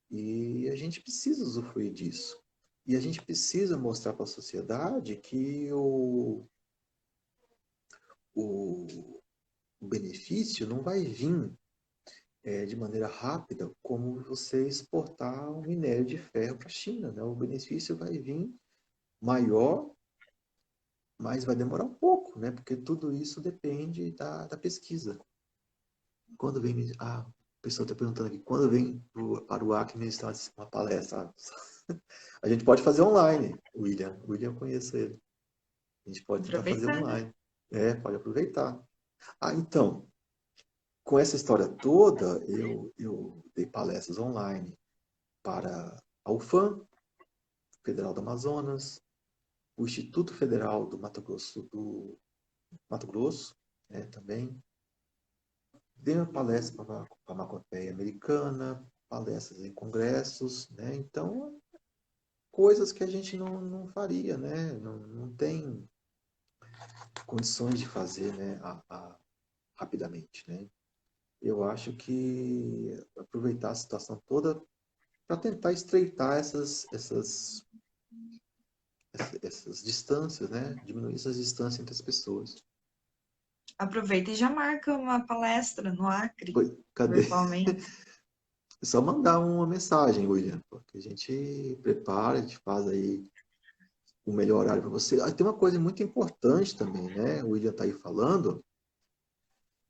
[SPEAKER 1] E a gente precisa usufruir disso. E a gente precisa mostrar para a sociedade que o, o benefício não vai vir de maneira rápida como você exportar um minério de ferro para a China. Né? O benefício vai vir maior, mas vai demorar um pouco, né? Porque tudo isso depende da pesquisa. Quando vem... Ah, a pessoa está perguntando aqui, quando vem para o Acre ministrar uma palestra? A gente pode fazer online, William. William, eu conheço ele. A gente pode tentar fazer
[SPEAKER 2] Aproveitar, né?
[SPEAKER 1] online. É, pode aproveitar. Ah, então, com essa história toda, eu dei palestras online para a UFAM, Federal do Amazonas, o Instituto Federal do Mato Grosso, né, também. Dei uma palestra para a Macopeia Americana, palestras em congressos, né? Então, coisas que a gente não faria, né? Não tem condições de fazer, né, rapidamente, né? Eu acho que aproveitar a situação toda para tentar estreitar essas distâncias, né? Diminuir essas distâncias entre as pessoas.
[SPEAKER 2] Aproveita e já marca uma palestra no Acre,
[SPEAKER 1] Foi, cadê?
[SPEAKER 2] virtualmente.
[SPEAKER 1] É só mandar uma mensagem, William, porque a gente prepara, a gente faz aí o melhor horário para você. Ah, tem uma coisa muito importante também, né? O William está aí falando,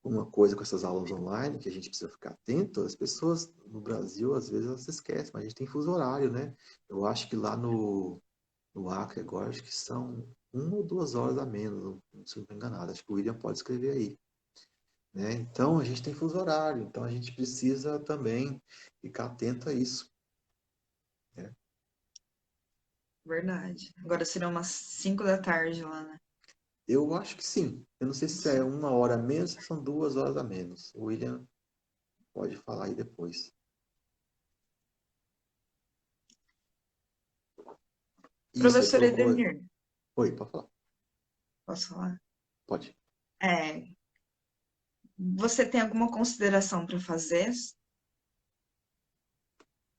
[SPEAKER 1] uma coisa com essas aulas online que a gente precisa ficar atento. As pessoas no Brasil, às vezes, elas se esquecem, mas a gente tem fuso horário, né? Eu acho que lá no Acre agora, acho que são 1 ou 2 horas a menos, se não estou enganado. Acho que o William pode escrever aí. Né? Então, a gente tem fuso horário, então a gente precisa também ficar atento a isso. Né?
[SPEAKER 2] Verdade. Agora serão umas 5 da tarde lá, né?
[SPEAKER 1] Eu acho que sim. Eu não sei se é 1 hora a menos, se são 2 horas a menos. O William pode falar aí depois. Isso, eu
[SPEAKER 2] Professor
[SPEAKER 1] tô...
[SPEAKER 2] Edenir,
[SPEAKER 1] Oi, pode falar.
[SPEAKER 2] posso falar?
[SPEAKER 1] Pode.
[SPEAKER 2] É, você tem alguma consideração para fazer?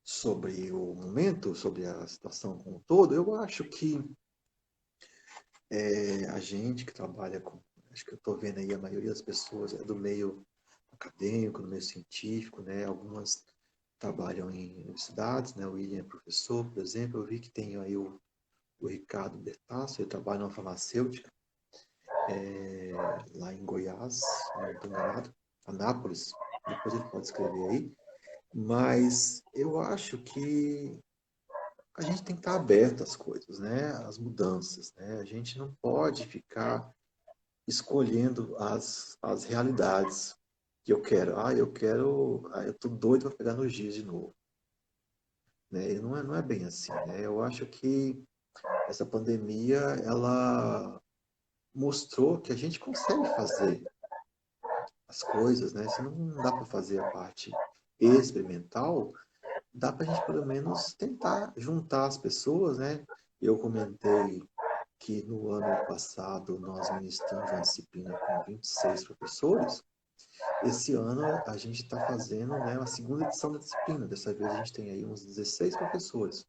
[SPEAKER 1] Sobre o momento, sobre a situação como um todo, eu acho que a gente que trabalha com... Acho que eu estou vendo aí a maioria das pessoas é do meio acadêmico, do meio científico, né? Algumas trabalham em universidades, né? O William é professor, por exemplo. Eu vi que tem aí o Ricardo Bertasso, ele trabalha numa farmacêutica lá em Goiás, se não estou enganado, Anápolis. Depois ele pode escrever aí. Mas eu acho que a gente tem que estar aberto às coisas, né? Às mudanças, né? A gente não pode ficar escolhendo as realidades que eu quero. Eu tô doido para pegar nos dias de novo, né? E não é bem assim, né? Eu acho que essa pandemia, ela mostrou que a gente consegue fazer as coisas, né? Se não dá para fazer a parte experimental, dá para a gente pelo menos tentar juntar as pessoas, né? Eu comentei que no ano passado nós ministramos uma disciplina com 26 professores. Esse ano a gente está fazendo, né, a segunda edição da disciplina. Dessa vez a gente tem aí uns 16 professores.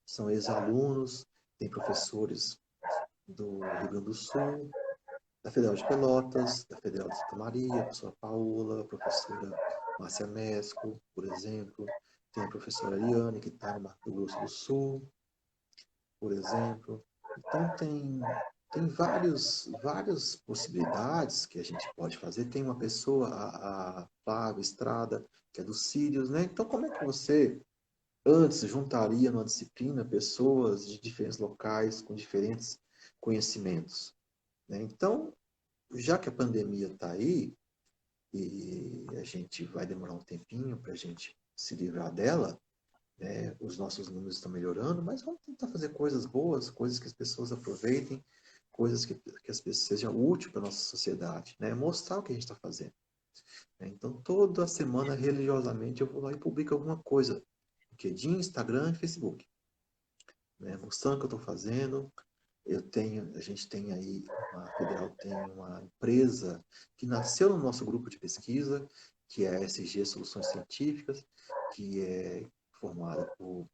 [SPEAKER 1] São ex-alunos, tem professores do Rio Grande do Sul, da Federal de Pelotas, da Federal de Santa Maria, a professora Paola, a professora Márcia Mesco, por exemplo. Tem a professora Ariane, que está no Mato Grosso do Sul, por exemplo. Então, tem várias possibilidades que a gente pode fazer. Tem uma pessoa, a Flávia Estrada, que é do Sírios, né? Então, como é que você, antes, juntaria numa disciplina pessoas de diferentes locais, com diferentes conhecimentos, né? Então, já que a pandemia está aí, e a gente vai demorar um tempinho para a gente se livrar dela, né? Os nossos números estão melhorando, mas vamos tentar fazer coisas boas, coisas que as pessoas aproveitem, coisas que as pessoas sejam úteis para a nossa sociedade, né? Mostrar o que a gente está fazendo, né? Então, toda semana, religiosamente, eu vou lá e publico alguma coisa, no LinkedIn, Instagram e Facebook, né? Mostrando o que eu estou fazendo. A gente tem aí, a Federal tem uma empresa que nasceu no nosso grupo de pesquisa, que é a SG Soluções Científicas, que é formada por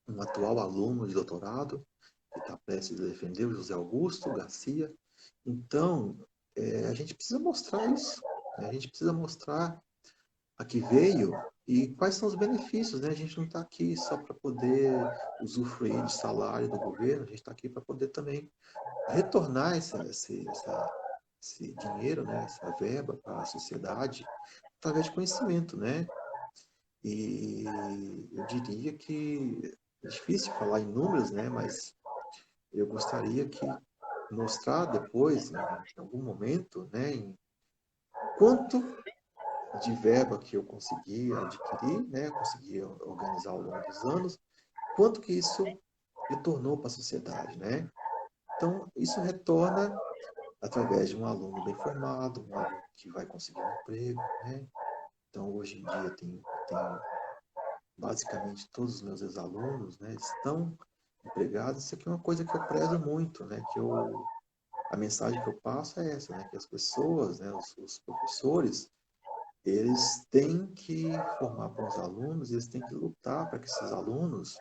[SPEAKER 1] um atual aluno de doutorado, que está prestes a defender, o José Augusto Garcia. Então, a gente precisa mostrar isso, né? A gente precisa mostrar a que veio e quais são os benefícios, né? A gente não está aqui só para poder usufruir de salário do governo, a gente está aqui para poder também retornar esse dinheiro, né? Essa verba para a sociedade através de conhecimento, né? E eu diria que é difícil falar em números, né? Mas eu gostaria que mostrar depois, em algum momento, né? Em quanto de verba que eu consegui adquirir, né? Consegui organizar ao longo dos anos, quanto que isso retornou para a sociedade, né? Então, isso retorna através de um aluno bem formado, um aluno que vai conseguir um emprego, né? Então, hoje em dia, tem basicamente todos os meus ex-alunos, né, estão empregados. Isso aqui é uma coisa que eu prezo muito, né, a mensagem que eu passo é essa, né, que as pessoas, né, os professores, eles têm que formar bons alunos, eles têm que lutar para que esses alunos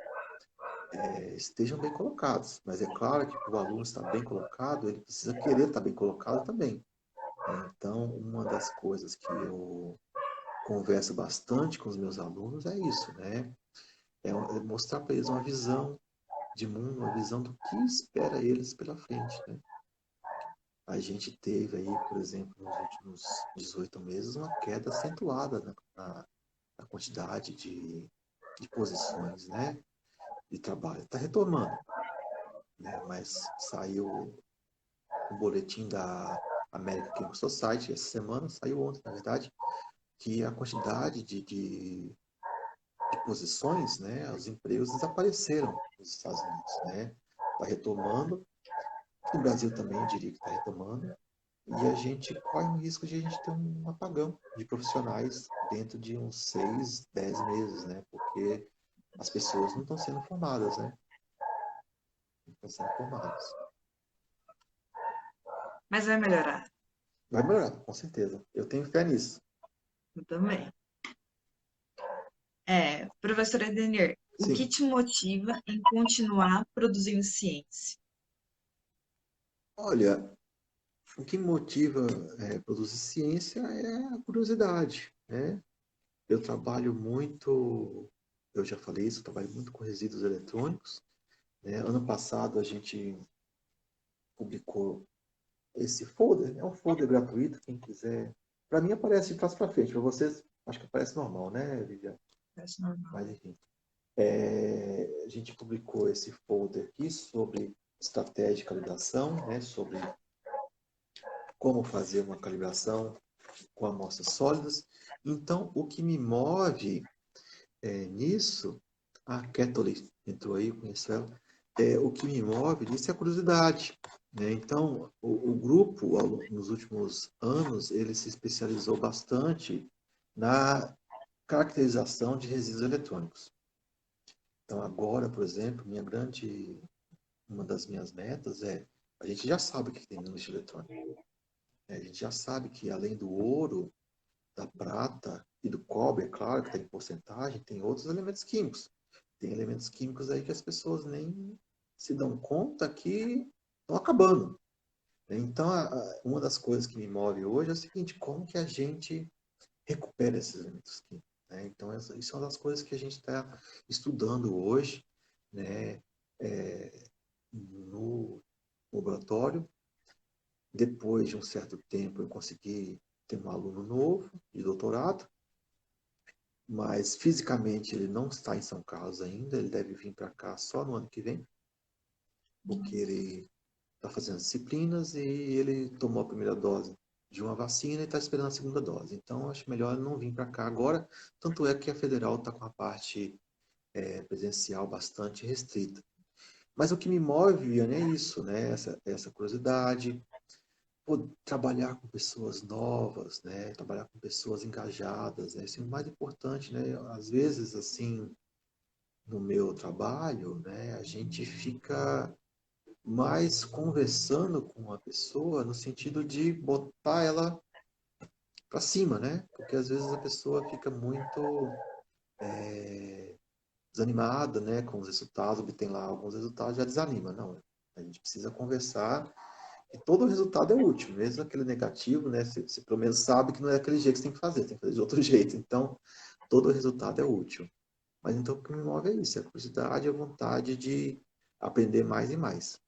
[SPEAKER 1] estejam bem colocados. Mas é claro que para o aluno estar bem colocado, ele precisa querer estar bem colocado também, né? Então, uma das coisas que eu converso bastante com os meus alunos é isso, né? É mostrar para eles uma visão de mundo, uma visão do que espera eles pela frente, né? A gente teve aí, por exemplo, nos últimos 18 meses, uma queda acentuada na quantidade de posições, né, de trabalho. Está retomando, né? Mas saiu um boletim da American Chemical Society essa semana, saiu ontem, na verdade, que a quantidade de posições, né, os empregos desapareceram nos Estados Unidos, né? Está retomando. No Brasil também eu diria que está retomando. E a gente corre o risco de a gente ter um apagão de profissionais dentro de uns 6, 10 meses, né? Porque as pessoas não estão sendo formadas, né? Para ser informados.
[SPEAKER 2] Mas vai melhorar.
[SPEAKER 1] Vai melhorar, com certeza. Eu tenho fé nisso.
[SPEAKER 2] Eu também. Professora Edenir, o que
[SPEAKER 1] Sim.
[SPEAKER 2] te motiva em continuar produzindo ciência?
[SPEAKER 1] Olha, o que me motiva produzir ciência é a curiosidade, né? Eu trabalho muito, eu já falei isso, eu trabalho muito com resíduos eletrônicos, né? Ano passado a gente publicou esse folder, é um folder gratuito, quem quiser. Para mim aparece de trás para frente, para vocês acho que aparece normal, né, Viviane?
[SPEAKER 2] Acho normal.
[SPEAKER 1] Mas enfim. A gente publicou esse folder aqui sobre estratégia de calibração, né, sobre como fazer uma calibração com amostras sólidas. Então, o que me move nisso, a Kathleen entrou aí, conheço ela, o que me move nisso é a curiosidade. Né? Então, o grupo, nos últimos anos, ele se especializou bastante na caracterização de resíduos eletrônicos. Então, agora, por exemplo, uma das minhas metas a gente já sabe o que tem no lixo eletrônico. Né? A gente já sabe que, além do ouro, da prata e do cobre, é claro que está em porcentagem, tem outros elementos químicos. Tem elementos químicos aí que as pessoas nem se dão conta que estão acabando. Então, uma das coisas que me move hoje é o seguinte, como que a gente recupera esses elementos químicos? Né? Então, isso é uma das coisas que a gente está estudando hoje, né, no laboratório. Depois de um certo tempo, eu consegui ter um aluno novo de doutorado, mas fisicamente ele não está em São Carlos ainda, ele deve vir para cá só no ano que vem, porque ele está fazendo disciplinas e ele tomou a primeira dose de uma vacina e está esperando a segunda dose. Então, acho melhor ele não vir para cá agora, tanto é que a federal está com a parte presencial bastante restrita. Mas o que me move, Viviane, é isso, né? Essa curiosidade, trabalhar com pessoas novas, né? Trabalhar com pessoas engajadas, né? Isso é o mais importante, né? Às vezes, assim, no meu trabalho, né, a gente fica mais conversando com a pessoa no sentido de botar ela para cima, né? Porque às vezes a pessoa fica muito desanimada, né, com os resultados, obtém lá alguns resultados, já desanima. Não, a gente precisa conversar e todo resultado é útil, mesmo aquele negativo, né? Você pelo menos sabe que não é aquele jeito que você tem que fazer, tem que fazer de outro jeito. Então, todo resultado é útil. Mas então o que me move é isso, é a curiosidade e a vontade de aprender mais e mais.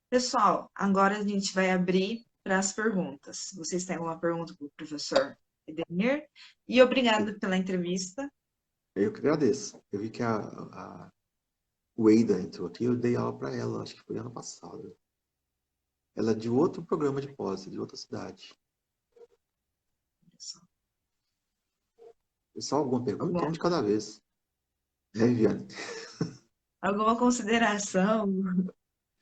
[SPEAKER 2] Pessoal, agora a gente vai abrir para as perguntas. Vocês têm alguma pergunta para o professor Edenir? E obrigado pela entrevista.
[SPEAKER 1] Eu que agradeço. Eu vi que a Weida entrou aqui, eu dei aula para ela, acho que foi ano passado. Ela é de outro programa de pós, de outra cidade. Pessoal, alguma pergunta?
[SPEAKER 2] Alguma,
[SPEAKER 1] Um de cada vez. Né, Viviane?
[SPEAKER 2] alguma consideração,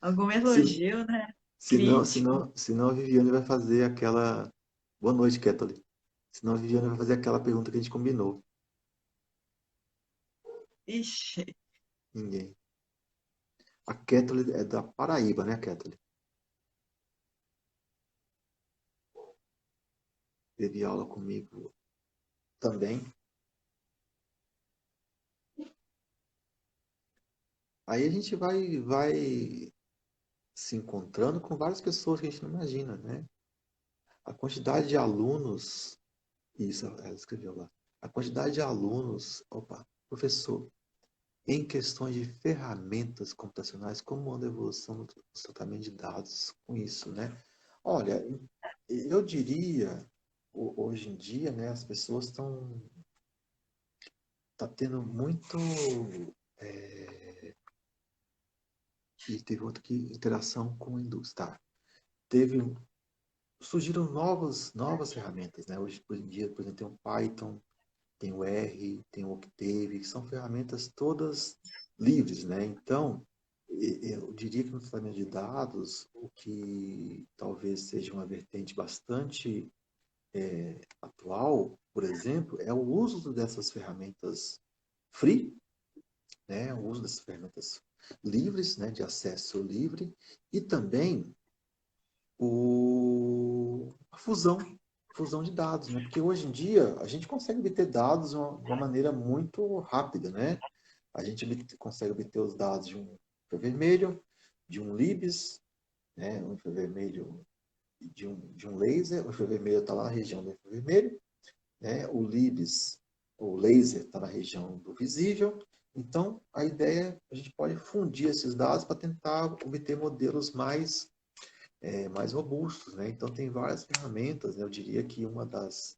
[SPEAKER 2] algum
[SPEAKER 1] Se,
[SPEAKER 2] elogio, né?
[SPEAKER 1] se não, se
[SPEAKER 2] Crítico.
[SPEAKER 1] não, se não, a Viviane vai fazer aquela... Boa noite, Kathleen. Senão a Viviane vai fazer aquela pergunta que a gente combinou.
[SPEAKER 2] Ixi,
[SPEAKER 1] Ninguém. A Kathleen é da Paraíba, né, Kathleen? Teve aula comigo também. Aí a gente vai se encontrando com várias pessoas que a gente não imagina, né? A quantidade de alunos, isso, ela escreveu lá, a quantidade de alunos, opa, professor, em questões de ferramentas computacionais, como anda a evolução do tratamento de dados com isso, né? Olha, eu diria, hoje em dia, né, as pessoas tá tendo muito, e teve outra que interação com a indústria, tá? Teve surgiram novas ferramentas, né? Hoje em dia, por exemplo, tem o Python, tem o R, tem o Octave, que são ferramentas todas livres, né? Então, eu diria que no tratamento de dados, o que talvez seja uma vertente bastante atual, por exemplo, é o uso dessas ferramentas free, né? O uso dessas ferramentas. livres, né, de acesso livre, e também a fusão de dados, né? Porque hoje em dia a gente consegue obter dados de uma maneira muito rápida, né? A gente consegue obter os dados de um infravermelho, de um LIBS, né? Um infravermelho de um laser. O infravermelho está lá na região do infravermelho, né? O LIBS, o laser, está na região do visível. Então, a ideia é a gente pode fundir esses dados para tentar obter modelos mais robustos, né? Então, tem várias ferramentas, né? Eu diria que uma das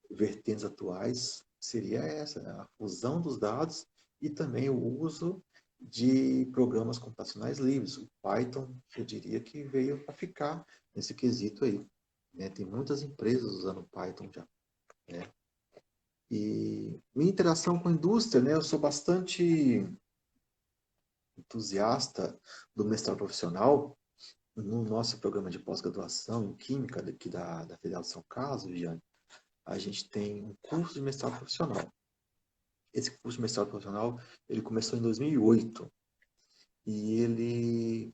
[SPEAKER 1] vertentes atuais seria essa, né? A fusão dos dados e também o uso de programas computacionais livres. O Python, eu diria que veio para ficar nesse quesito aí, né? Tem muitas empresas usando Python já, né? E minha interação com a indústria, né? Eu sou bastante entusiasta do mestrado profissional. No nosso programa de pós-graduação em Química daqui da Federal de São Carlos, Viviane, a gente tem um curso de mestrado profissional. Esse curso de mestrado profissional, ele começou em 2008. E ele...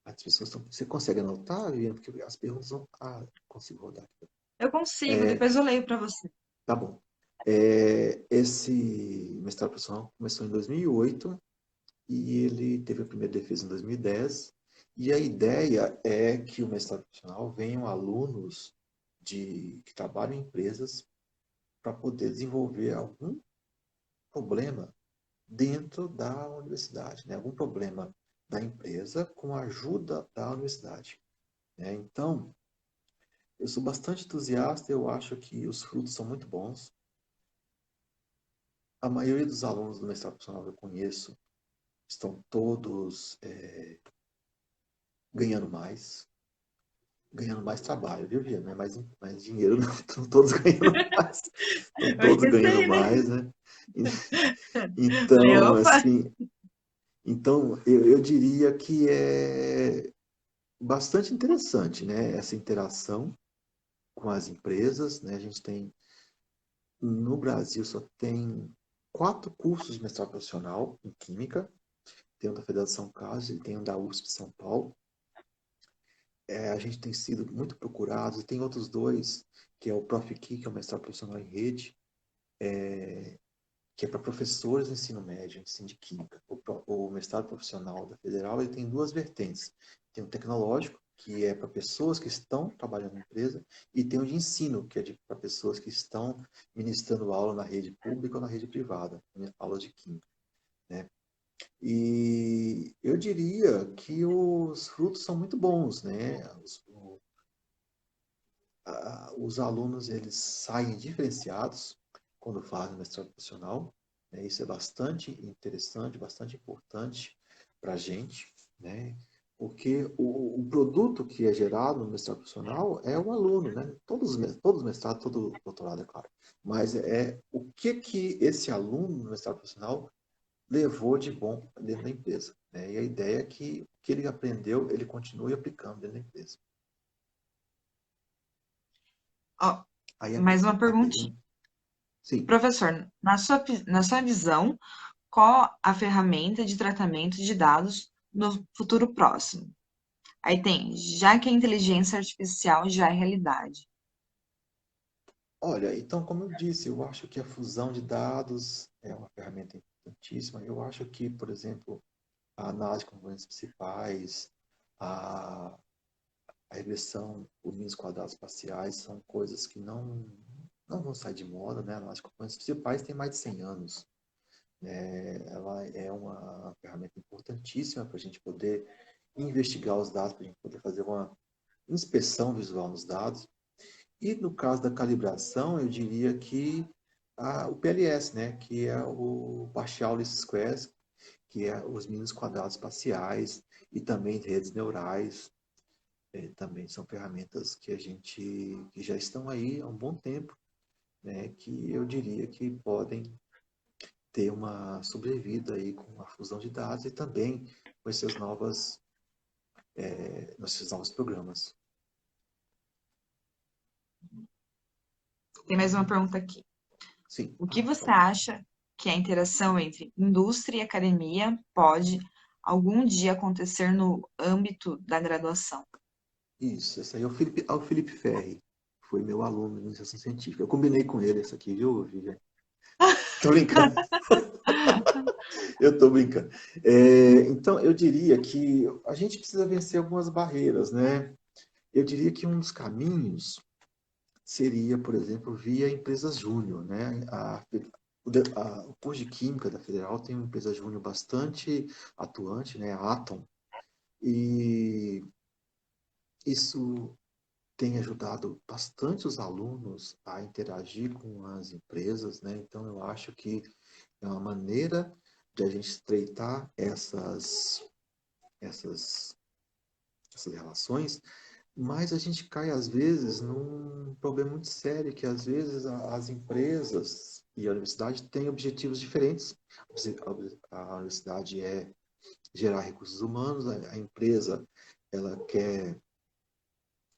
[SPEAKER 1] As pessoas estão... Você consegue anotar, Viviane? Porque as perguntas vão... Ah, consigo rodar aqui.
[SPEAKER 2] Eu consigo, depois eu leio para você.
[SPEAKER 1] Tá bom. Esse mestrado profissional começou em 2008 e ele teve a primeira defesa em 2010. E a ideia é que o mestrado profissional venham alunos que trabalham em empresas para poder desenvolver algum problema dentro da universidade, né? Algum problema da empresa com a ajuda da universidade, né? Então, eu sou bastante entusiasta, eu acho que os frutos são muito bons. A maioria dos alunos do mestrado profissional que eu conheço estão todos ganhando mais trabalho, viu, Via? Não é mais dinheiro, não. Estão todos ganhando mais. Estão
[SPEAKER 2] Eu
[SPEAKER 1] todos ganhando
[SPEAKER 2] esqueci, né?
[SPEAKER 1] mais, né?
[SPEAKER 2] Falei,
[SPEAKER 1] Então,
[SPEAKER 2] opa!
[SPEAKER 1] assim, eu diria que é bastante interessante, né? Essa interação com as empresas, né? A gente tem, no Brasil, só tem 4 cursos de mestrado profissional em Química. Tem o da Federação Carlos e tem o da USP de São Paulo. A gente tem sido muito procurados, e tem outros dois, que é o ProfKey, que é o mestrado profissional em rede, que é para professores do ensino médio, ensino de química. O mestrado profissional da Federal, ele tem duas vertentes. Tem o tecnológico, que é para pessoas que estão trabalhando na empresa, e tem o de ensino, que é para pessoas que estão ministrando aula na rede pública ou na rede privada, aulas de química, né? E eu diria que os frutos são muito bons, né? Os alunos, eles saem diferenciados quando fazem mestrado profissional, né? Isso é bastante interessante, bastante importante para a gente, né? Porque o produto que é gerado no mestrado profissional é o aluno, né? Todos os mestrados, todo doutorado, é claro. Mas o que esse aluno no mestrado profissional levou de bom dentro da empresa, né? E a ideia é que o que ele aprendeu, ele continue aplicando dentro da empresa.
[SPEAKER 2] Ó,
[SPEAKER 1] Aí
[SPEAKER 2] mais uma
[SPEAKER 1] a
[SPEAKER 2] perguntinha.
[SPEAKER 1] pergunta, sim.
[SPEAKER 2] Professor, na sua visão, qual a ferramenta de tratamento de dados no futuro próximo? Aí tem, já que a inteligência artificial já é realidade.
[SPEAKER 1] Olha, então, como eu disse, eu acho que a fusão de dados é uma ferramenta importantíssima. Eu acho que, por exemplo, a análise de componentes principais, a, a regressão por mínimos quadrados parciais são coisas que não vão sair de moda, né? A análise de componentes principais tem mais de 100 anos. Ela é uma ferramenta importantíssima para a gente poder investigar os dados, para a gente poder fazer uma inspeção visual nos dados. E no caso da calibração, eu diria que o PLS, né, que é o Partial Least Squares, que é os mínimos quadrados parciais, e também redes neurais, também são ferramentas que já estão aí há um bom tempo, né, que eu diria que podem ter uma sobrevida aí com a fusão de dados e também com esses novos programas.
[SPEAKER 2] Tem mais uma pergunta aqui.
[SPEAKER 1] Sim,
[SPEAKER 2] O que você
[SPEAKER 1] pode.
[SPEAKER 2] acha que a interação entre indústria e academia pode algum dia acontecer no âmbito da graduação?
[SPEAKER 1] Isso, esse aí é o Felipe Ferri. Foi meu aluno de iniciação científica. Eu combinei com ele essa aqui, viu, Viviane? Tô brincando. Eu tô brincando. Então, eu diria que a gente precisa vencer algumas barreiras, né? Eu diria que um dos caminhos seria, por exemplo, via empresas júnior, né? O curso de Química da Federal tem uma empresa júnior bastante atuante, né? A Atom. E isso tem ajudado bastante os alunos a interagir com as empresas, né? Então, eu acho que é uma maneira de a gente estreitar essas, essas relações, mas a gente cai, às vezes, num problema muito sério, que às vezes as empresas e a universidade têm objetivos diferentes. A universidade é gerar recursos humanos, a empresa ela quer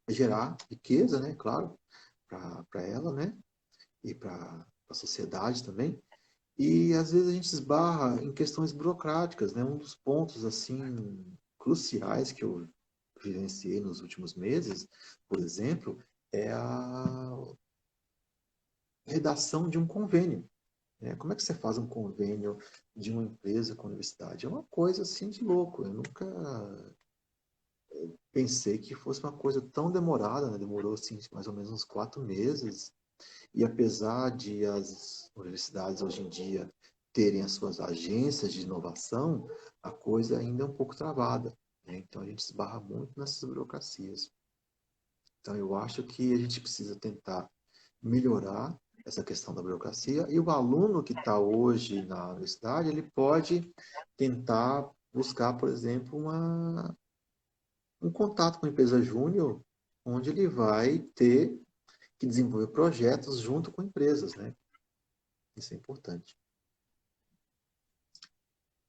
[SPEAKER 1] gerar riqueza, né, claro, para ela, né, e para a sociedade também. E às vezes a gente esbarra em questões burocráticas, né? Um dos pontos assim cruciais que eu vivenciei nos últimos meses, por exemplo, é a redação de um convênio, né? Como é que você faz um convênio de uma empresa com a universidade? É uma coisa assim de louco. Eu nunca pensei que fosse uma coisa tão demorada, né? Demorou assim mais ou menos uns 4 meses. E apesar de as universidades hoje em dia terem as suas agências de inovação, a coisa ainda é um pouco travada, né? Então a gente esbarra muito nessas burocracias. Então eu acho que a gente precisa tentar melhorar essa questão da burocracia e o aluno que está hoje na universidade, ele pode tentar buscar, por exemplo, um contato com a empresa júnior, onde ele vai ter que desenvolver projetos junto com empresas, né? Isso é importante.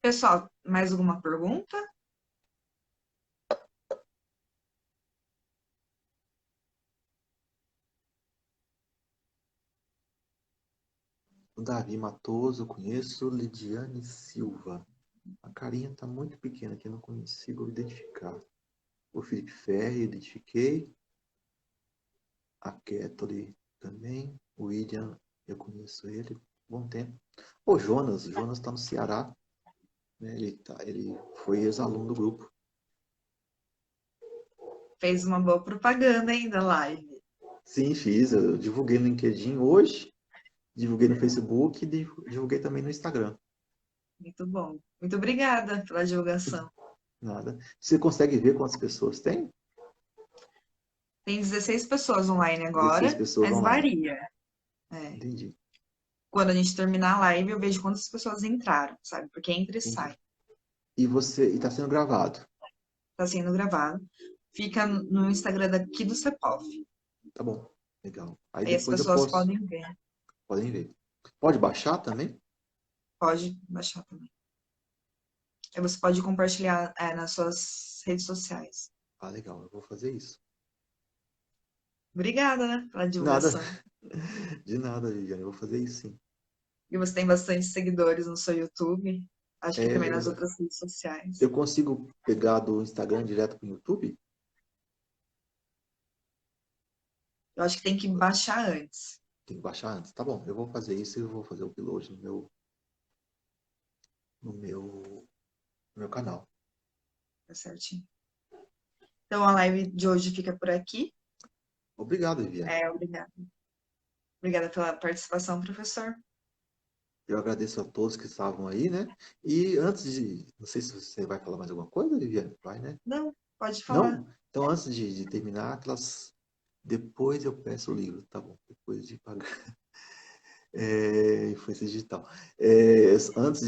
[SPEAKER 2] Pessoal, mais alguma pergunta?
[SPEAKER 1] O Davi Matoso, eu conheço. Lidiane Silva. A carinha está muito pequena aqui, eu não consigo identificar. O Felipe Ferri, identifiquei. A Kettle também. O William, eu conheço ele. Bom tempo. O Jonas está no Ceará. Né? Ele foi ex-aluno do grupo.
[SPEAKER 2] Fez uma boa propaganda aí da live.
[SPEAKER 1] Sim, fiz. Eu divulguei no LinkedIn hoje, divulguei no Facebook e divulguei também no Instagram.
[SPEAKER 2] Muito bom. Muito obrigada pela divulgação.
[SPEAKER 1] Nada. Você consegue ver quantas pessoas tem?
[SPEAKER 2] Tem 16 pessoas online
[SPEAKER 1] 16
[SPEAKER 2] agora,
[SPEAKER 1] pessoas
[SPEAKER 2] mas
[SPEAKER 1] online.
[SPEAKER 2] varia. É.
[SPEAKER 1] Entendi.
[SPEAKER 2] Quando a gente terminar a live, eu vejo quantas pessoas entraram, sabe? Porque entra e
[SPEAKER 1] Entendi.
[SPEAKER 2] sai.
[SPEAKER 1] E está sendo gravado.
[SPEAKER 2] Tá sendo gravado. Fica no Instagram daqui do CEPOF.
[SPEAKER 1] Tá bom. Legal. Aí
[SPEAKER 2] Aí as
[SPEAKER 1] depois eu
[SPEAKER 2] pessoas
[SPEAKER 1] posso.
[SPEAKER 2] podem ver.
[SPEAKER 1] Podem ver. Pode baixar também?
[SPEAKER 2] Pode baixar também. Aí você pode compartilhar nas suas redes sociais.
[SPEAKER 1] Ah, legal. Eu vou fazer isso.
[SPEAKER 2] Obrigada, né, pela
[SPEAKER 1] Nada.
[SPEAKER 2] divulgação.
[SPEAKER 1] De nada, Viviane. Eu vou fazer isso sim.
[SPEAKER 2] E você tem bastante seguidores no seu YouTube. Acho que
[SPEAKER 1] É
[SPEAKER 2] também nas
[SPEAKER 1] verdade.
[SPEAKER 2] outras redes sociais.
[SPEAKER 1] Eu consigo pegar do Instagram direto para o YouTube?
[SPEAKER 2] Eu acho que tem que baixar antes.
[SPEAKER 1] Tem que baixar antes. Tá bom. Eu vou fazer isso e eu vou fazer o upload no meu, no meu canal.
[SPEAKER 2] Tá certinho. Então a live de hoje fica por aqui.
[SPEAKER 1] Obrigado, Viviane.
[SPEAKER 2] Obrigada. Obrigada pela participação, professor.
[SPEAKER 1] Eu agradeço a todos que estavam aí, né? E antes de. Não sei se você vai falar mais alguma coisa, Viviane. Vai, né?
[SPEAKER 2] Não, pode falar.
[SPEAKER 1] Não? Então, antes de terminar, aquelas. Depois eu peço o livro, tá bom? Depois de pagar. Influência digital. Antes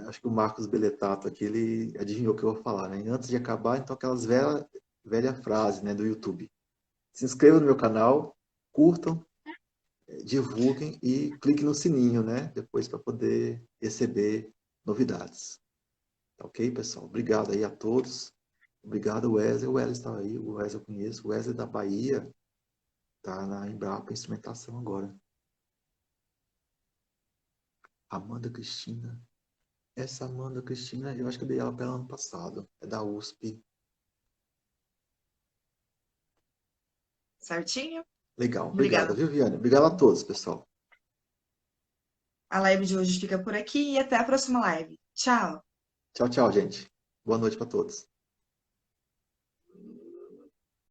[SPEAKER 1] acho que o Marcos Beletato aqui, ele adivinhou o que eu vou falar, né? Antes de acabar, então, aquelas velha frase, né, do YouTube. Se inscreva no meu canal, curtam, divulguem e cliquem no sininho, né? Depois para poder receber novidades. Tá ok, pessoal? Obrigado aí a todos. Obrigado, Wesley. O Wesley está aí, o Wesley eu conheço. O Wesley da Bahia está na Embrapa Instrumentação agora. Amanda Cristina. Essa Amanda Cristina, eu acho que eu dei ela para ela ano passado. É da USP.
[SPEAKER 2] Certinho?
[SPEAKER 1] Legal, obrigado,
[SPEAKER 2] Obrigada.
[SPEAKER 1] viu, Viane? Obrigado a todos, pessoal.
[SPEAKER 2] A live de hoje fica por aqui e até a próxima live. Tchau!
[SPEAKER 1] Tchau, tchau, gente. Boa noite para todos.